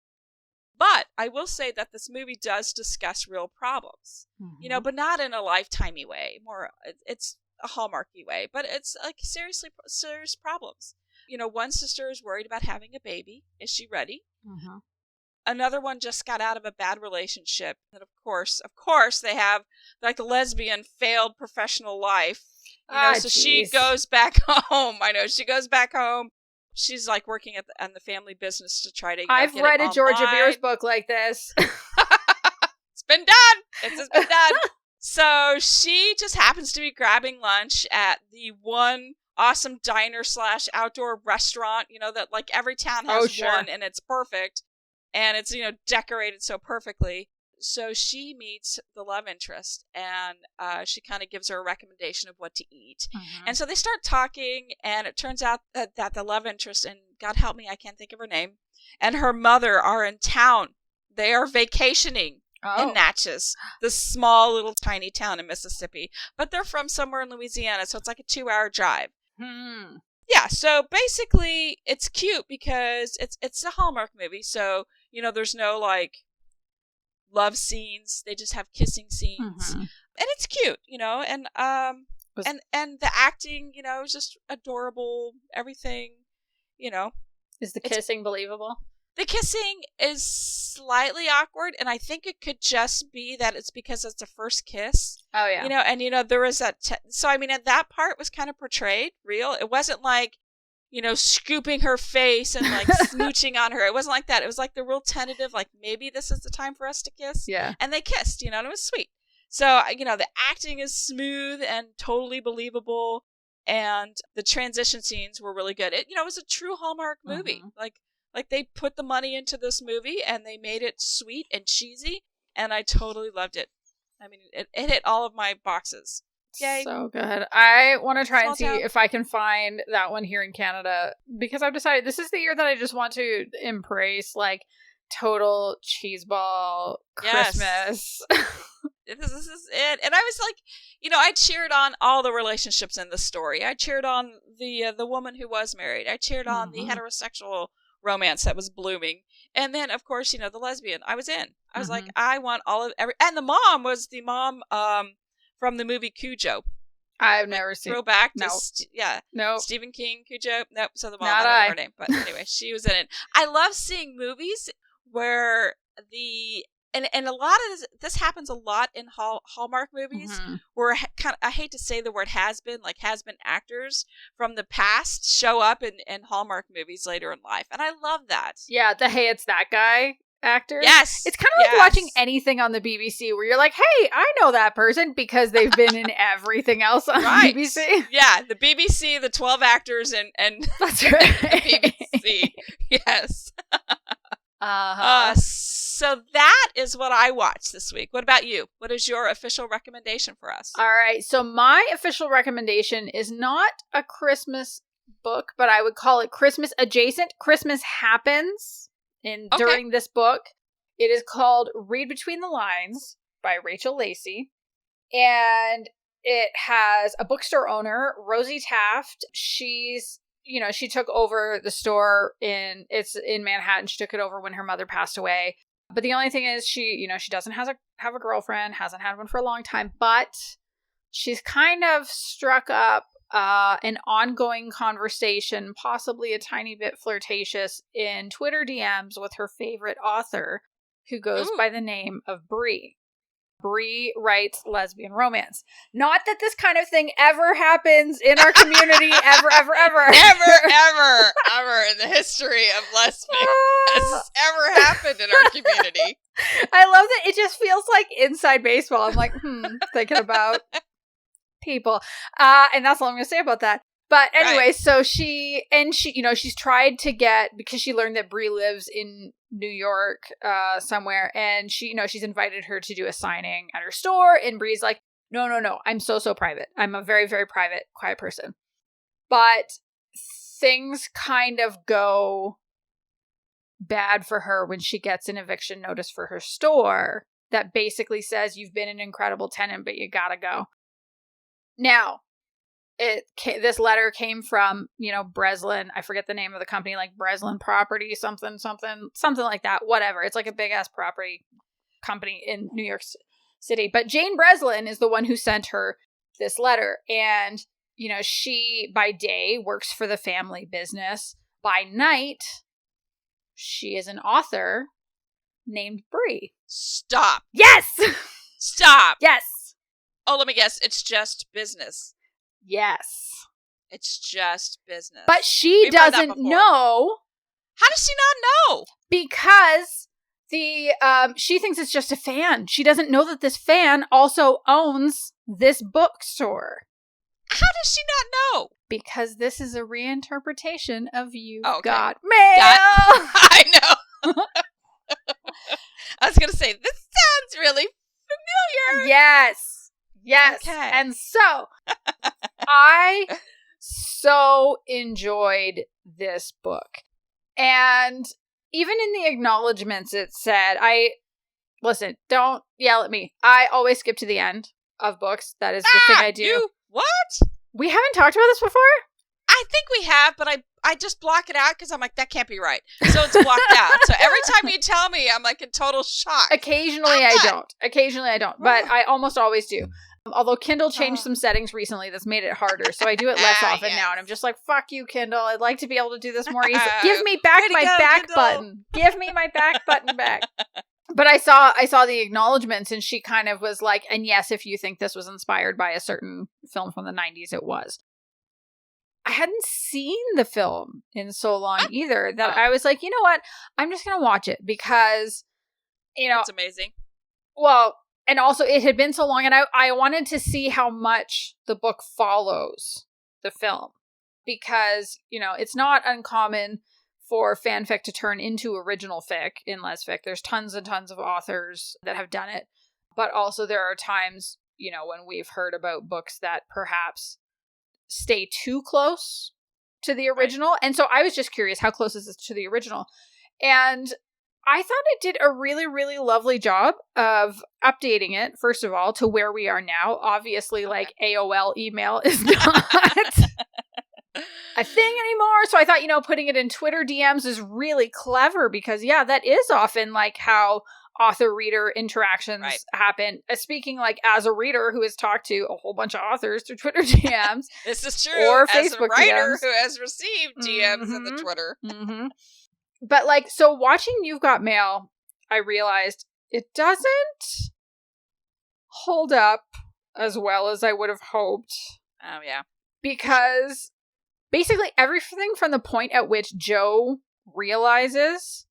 Speaker 1: But I will say that this movie does discuss real problems, you know, but not in a lifetimey way. More, it's a Hallmarky way, but it's like serious problems. You know, one sister is worried about having a baby. Is she ready? Another one just got out of a bad relationship, and of course, they have like a lesbian failed professional life. You know, so she goes back home. I know she goes back home. She's like working on the family business to try to.
Speaker 2: I've read a Georgia Beers book like this.
Speaker 1: It's been done. It's just been done. So she just happens to be grabbing lunch at the one awesome diner / outdoor restaurant. You know that like every town has one, and it's perfect, and it's decorated so perfectly. So she meets the love interest, and she kind of gives her a recommendation of what to eat. And so they start talking, and it turns out that the love interest, and God help me, I can't think of her name, and her mother are in town. They are vacationing in Natchez, this small little tiny town in Mississippi. But they're from somewhere in Louisiana, so it's like a 2-hour drive. Yeah, so basically it's cute because it's a Hallmark movie, so, there's no, like, love scenes. They just have kissing scenes, and it's cute, and the acting, is just adorable. Everything,
Speaker 2: Is the kissing believable?
Speaker 1: The kissing is slightly awkward, and I think it could just be that it's because it's a first kiss. Oh yeah, and there was that. So I mean, that part was kind of portrayed real. It wasn't like, scooping her face and like smooching on her. It wasn't like that. It was like the real tentative, like maybe this is the time for us to kiss. Yeah. And they kissed, and it was sweet. So, the acting is smooth and totally believable, and the transition scenes were really good. It was a true Hallmark movie. Like they put the money into this movie and they made it sweet and cheesy, and I totally loved it. I mean, it hit all of my boxes. Yay.
Speaker 2: So good. I want to try and see if I can find that one here in Canada, because I've decided this is the year that I just want to embrace like total cheeseball Christmas.
Speaker 1: This is it. And I was like, I cheered on all the relationships in the story. I cheered on the woman who was married. I cheered on the heterosexual romance that was blooming. And then, of course, the lesbian. I was in. I was like, I want all of every. And the mom was the mom from the movie Cujo.
Speaker 2: I've never seen.
Speaker 1: Throwback to
Speaker 2: Nope.
Speaker 1: Stephen King, Cujo. Nope. So the mom, I don't know her name, but anyway, she was in it. I love seeing movies where and a lot of this happens a lot in Hallmark movies, where I hate to say the word has been actors from the past show up in Hallmark movies later in life, and I love that.
Speaker 2: Yeah, it's that guy actor.
Speaker 1: Yes,
Speaker 2: it's kind of like watching anything on the BBC where you're like, hey, I know that person because they've been in everything else on BBC.
Speaker 1: Yeah, the BBC, the 12 actors, and
Speaker 2: that's right.
Speaker 1: The BBC. Yes. So that is what I watched this week. What about you? What is your official recommendation for us?
Speaker 2: All right. So my official recommendation is not a Christmas book, but I would call it Christmas adjacent. Christmas happens during this book. It is called Read Between the Lines by Rachel Lacey. And it has a bookstore owner, Rosie Taft. She took over the store in Manhattan. She took it over when her mother passed away. But the only thing is she doesn't have a girlfriend, hasn't had one for a long time, but she's kind of struck up an ongoing conversation, possibly a tiny bit flirtatious, in Twitter DMs with her favorite author, who goes by the name of Bree. Bree writes lesbian romance. Not that this kind of thing ever happens in our community, ever.
Speaker 1: Ever in the history of lesbian has this ever happened in our community.
Speaker 2: I love that it just feels like inside baseball. I'm like, thinking about people. And that's all I'm going to say about that. But anyway, so she's tried to get, because she learned that Bree lives in New York somewhere, and she's invited her to do a signing at her store, and Bree's like, no, I'm so private. I'm a very, very private, quiet person. But things kind of go bad for her when she gets an eviction notice for her store that basically says, you've been an incredible tenant, but you gotta go. Now, this letter came from, Breslin. I forget the name of the company, like Breslin Property, something like that. Whatever. It's like a big ass property company in New York City. But Jane Breslin is the one who sent her this letter. And, she by day works for the family business. By night, she is an author named Bree.
Speaker 1: Stop.
Speaker 2: Yes!
Speaker 1: Stop.
Speaker 2: Yes.
Speaker 1: Oh, let me guess. It's just business.
Speaker 2: Yes.
Speaker 1: It's just business.
Speaker 2: But she doesn't know.
Speaker 1: How does she not know?
Speaker 2: Because she thinks it's just a fan. She doesn't know that this fan also owns this bookstore.
Speaker 1: How does she not know?
Speaker 2: Because this is a reinterpretation of You
Speaker 1: Got
Speaker 2: Mail.
Speaker 1: I know. I was going to say, this sounds really familiar.
Speaker 2: Yes.
Speaker 1: Okay.
Speaker 2: And so I so enjoyed this book. And even in the acknowledgments, it said, listen, don't yell at me. I always skip to the end of books. That is the thing I do.
Speaker 1: What?
Speaker 2: We haven't talked about this before?
Speaker 1: I think we have, but I just block it out because I'm like, that can't be right. So it's blocked out. So every time you tell me, I'm like in total shock.
Speaker 2: Occasionally I don't. But I almost always do. Although Kindle changed some settings recently that's made it harder, so I do it less often now, and I'm just like, fuck you, Kindle. I'd like to be able to do this more easily. Give me back my back Kindle button. Give me my back button back. But I saw the acknowledgments, and she kind of was like, and yes, if you think this was inspired by a certain film from the 90s, it was. I hadn't seen the film in so long either that I was like, you know what? I'm just going to watch it because,
Speaker 1: it's amazing.
Speaker 2: Well, and also, it had been so long, and I wanted to see how much the book follows the film. Because, it's not uncommon for fanfic to turn into original fic in lesfic. There's tons and tons of authors that have done it. But also, there are times, when we've heard about books that perhaps stay too close to the original. Right. And so I was just curious, how close is this to the original? And I thought it did a really, really lovely job of updating it, first of all, to where we are now. Obviously, like, AOL email is not a thing anymore. So I thought, putting it in Twitter DMs is really clever because, that is often, like, how author-reader interactions happen. Speaking, like, as a reader who has talked to a whole bunch of authors through Twitter DMs.
Speaker 1: This is true.
Speaker 2: Or
Speaker 1: as
Speaker 2: Facebook
Speaker 1: a writer
Speaker 2: DMs.
Speaker 1: who has received DMs in the Twitter.
Speaker 2: Mm-hmm. But, like, so watching You've Got Mail, I realized it doesn't hold up as well as I would have hoped.
Speaker 1: Oh, yeah.
Speaker 2: Because basically everything from the point at which Joe realizes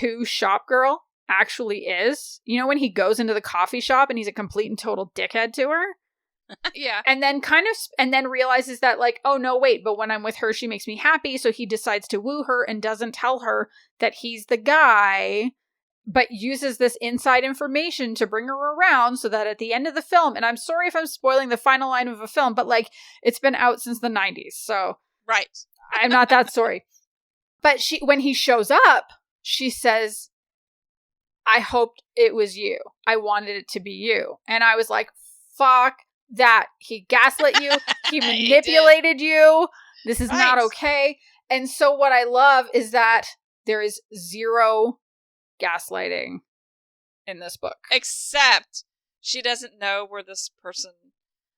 Speaker 2: who Shop Girl actually is, when he goes into the coffee shop and he's a complete and total dickhead to her.
Speaker 1: Yeah.
Speaker 2: And then realizes that, like, oh no, wait, but when I'm with her, she makes me happy. So he decides to woo her and doesn't tell her that he's the guy, but uses this inside information to bring her around so that at the end of the film, and I'm sorry if I'm spoiling the final line of a film, but, like, it's been out since the 90s. So
Speaker 1: right.
Speaker 2: I'm not that sorry. But when he shows up, she says, I hoped it was you. I wanted it to be you. And I was like, fuck that. He gaslit you. He manipulated you. This is not okay. And so what I love is that there is zero gaslighting in this book.
Speaker 1: Except she doesn't know where this person,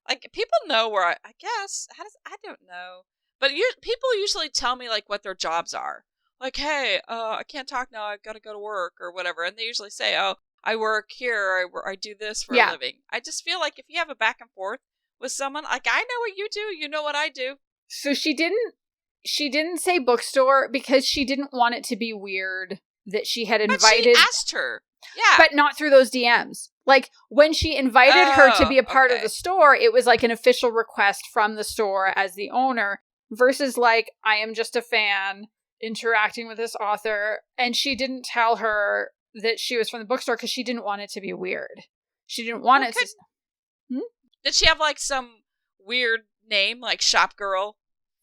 Speaker 1: like, people know where I guess, I don't know. But people usually tell me, like, what their jobs are. Like, hey, I can't talk now, I've got to go to work or whatever. And they usually say, oh, I work here, I do this for a living. I just feel like if you have a back and forth with someone, like, I know what you do, you know what I do.
Speaker 2: So she didn't say bookstore because she didn't want it to be weird that she had invited.
Speaker 1: But she asked her. Yeah.
Speaker 2: But not through those DMs. Like, when she invited her to be a part of the store, it was like an official request from the store as the owner versus like, I am just a fan interacting with this author. And she didn't tell her that she was from the bookstore because she didn't want it to be weird. She didn't want it to...
Speaker 1: Did she have like some weird name, like Shop Girl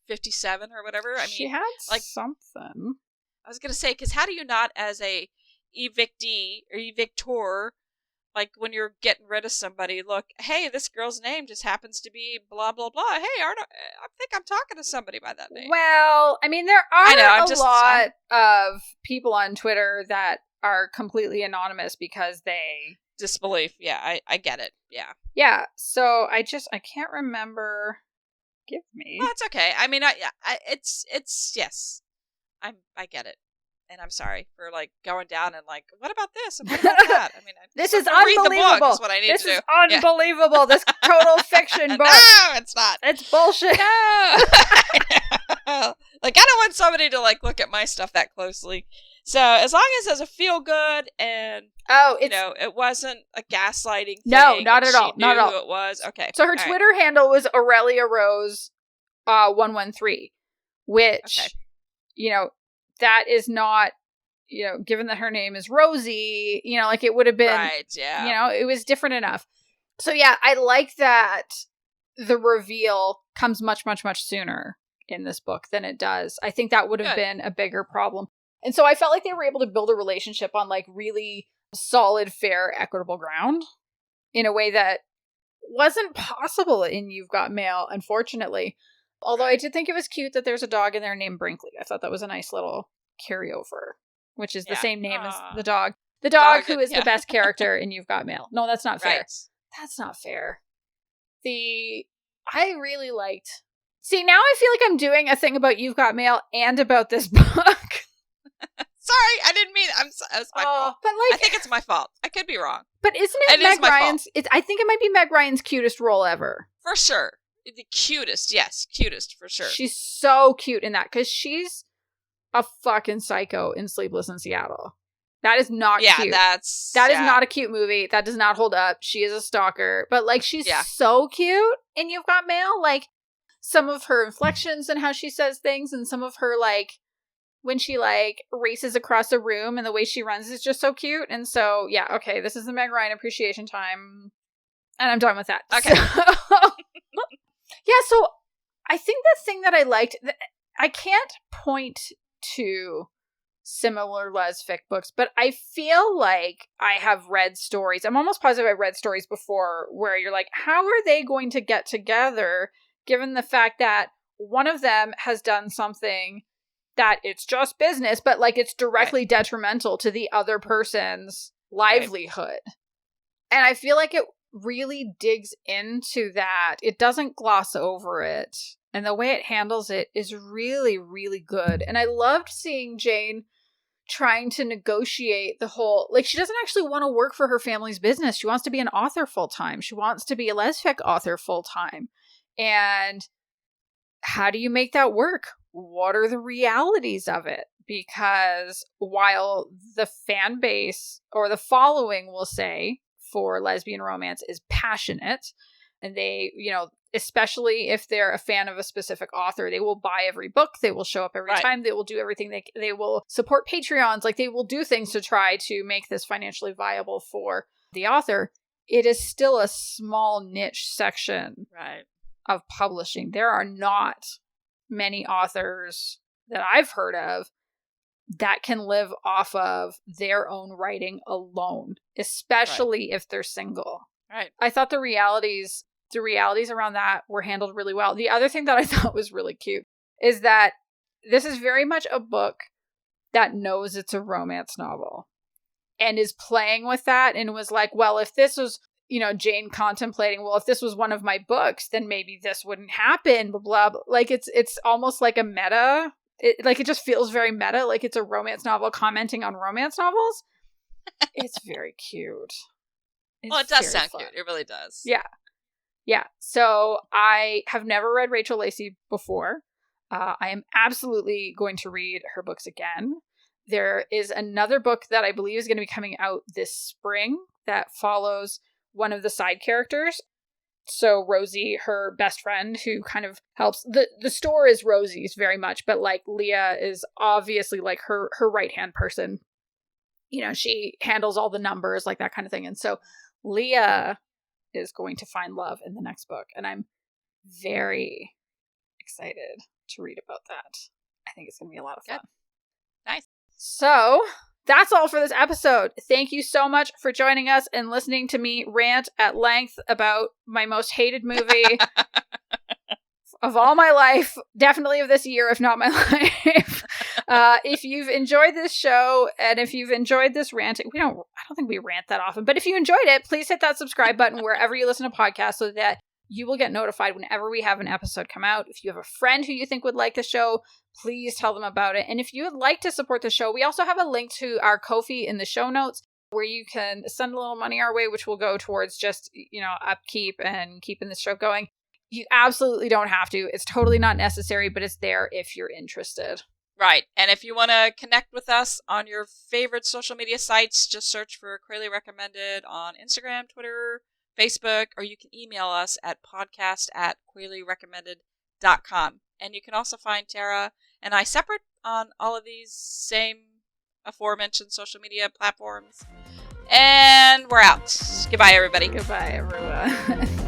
Speaker 1: 57 or whatever? I mean,
Speaker 2: she had like something.
Speaker 1: I was going to say, because how do you not, as a evictee or evictor, like when you're getting rid of somebody, look, hey, this girl's name just happens to be blah, blah, blah. Hey, I think I'm talking to somebody by that name.
Speaker 2: Well, I mean, there are a lot of people on Twitter that are completely anonymous because they...
Speaker 1: Disbelief. Yeah, I get it. Yeah.
Speaker 2: Yeah, so I can't remember. Give me.
Speaker 1: Well, it's okay. I mean, it's yes. I get it. And I'm sorry for like going down and like, what about this? And what about that? I mean,
Speaker 2: this is unbelievable.
Speaker 1: Read the book is what I need
Speaker 2: this
Speaker 1: to do.
Speaker 2: Is unbelievable. Yeah. This total fiction book.
Speaker 1: No, it's not.
Speaker 2: It's bullshit.
Speaker 1: No. Like, I don't want somebody to like look at my stuff that closely. So as long as it's a feel good and it wasn't a gaslighting thing.
Speaker 2: No, not at all. Not at all.
Speaker 1: Who it was. Okay.
Speaker 2: So her Twitter handle was Aurelia Rose 113, which that is not, given that her name is Rosie, like it would have been,
Speaker 1: right, yeah.
Speaker 2: It was different enough. So yeah, I like that the reveal comes much, much, much sooner in this book than it does. I think that would have been a bigger problem. And so I felt like they were able to build a relationship on like really solid, fair, equitable ground in a way that wasn't possible in You've Got Mail, unfortunately. Although I did think it was cute that there's a dog in there named Brinkley. I thought that was a nice little carryover, which is the same name as the dog. The dog who is the best character in You've Got Mail. No, that's not fair.
Speaker 1: Right.
Speaker 2: That's not fair. I really liked... See, now I feel like I'm doing a thing about You've Got Mail and about this book.
Speaker 1: Sorry, I didn't mean it. It's my fault.
Speaker 2: But like,
Speaker 1: I think it's my fault. I could be wrong.
Speaker 2: But isn't it Meg Ryan's? I think it might be Meg Ryan's cutest role ever.
Speaker 1: For sure. The cutest, yes. Cutest, for sure.
Speaker 2: She's so cute in that, because she's a fucking psycho in Sleepless in Seattle. That is not cute. That is not a cute movie. That does not hold up. She is a stalker. But, like, she's so cute in You've Got Mail. Like, some of her inflections and how she says things, and some of her, like, when she, like, races across a room and the way she runs is just so cute. And so, yeah, okay, this is the Meg Ryan appreciation time. And I'm done with that.
Speaker 1: Okay.
Speaker 2: Yeah, so I think the thing that I liked, I can't point to similar lesfic books, but I feel like I have read stories. I'm almost positive I've read stories before where you're like, how are they going to get together given the fact that one of them has done something that it's just business, but like it's directly detrimental to the other person's livelihood. And I feel like it really digs into that. It doesn't gloss over it. And the way it handles it is really, really good. And I loved seeing Jane trying to negotiate the whole, like, she doesn't actually want to work for her family's business. She wants to be an author full time. She wants to be a lesfic author full time. And how do you make that work? What are the realities of it? Because while the fan base or the following, will say, for lesbian romance is passionate, and they, especially if they're a fan of a specific author, they will buy every book, they will show up every time, they will do everything, they will support Patreons, like they will do things to try to make this financially viable for the author. It is still a small niche section of publishing. There are not many authors that I've heard of that can live off of their own writing alone, especially if they're single.
Speaker 1: Right.
Speaker 2: I thought the realities around that were handled really well. The other thing that I thought was really cute is that this is very much a book that knows it's a romance novel. and is playing with that and was like, well, if this was, Jane contemplating, well, if this was one of my books, then maybe this wouldn't happen, blah, blah, blah. Like, it's almost like a meta. It just feels very meta, like it's a romance novel commenting on romance novels. It's very cute.
Speaker 1: Well, it does sound cute. It really does.
Speaker 2: Yeah. Yeah. So I have never read Rachel Lacey before. I am absolutely going to read her books again. There is another book that I believe is going to be coming out this spring that follows one of the side characters. So Rosie, her best friend, who kind of helps. The store is Rosie's very much, but like Leah is obviously like her right-hand person. She handles all the numbers, like that kind of thing. And so Leah is going to find love in the next book. And I'm very excited to read about that. I think it's going to be a lot of fun.
Speaker 1: Good. Nice.
Speaker 2: So that's all for this episode. Thank you so much for joining us and listening to me rant at length about my most hated movie of all my life, definitely of this year, if not my life. If you've enjoyed this show and if you've enjoyed this ranting, I don't think we rant that often, but if you enjoyed it, please hit that subscribe button wherever you listen to podcasts so that you will get notified whenever we have an episode come out. If you have a friend who you think would like the show, please tell them about it. And if you would like to support the show, we also have a link to our Ko-fi in the show notes where you can send a little money our way, which will go towards just, upkeep and keeping the show going. You absolutely don't have to. It's totally not necessary, but it's there if you're interested.
Speaker 1: Right. And if you want to connect with us on your favorite social media sites, just search for Queerly Recommended on Instagram, Twitter, Facebook, or you can email us at podcast@queerlyrecommended.com. And you can also find Tara and I separate on all of these same aforementioned social media platforms. And we're out. Goodbye, everybody.
Speaker 2: Goodbye, everyone.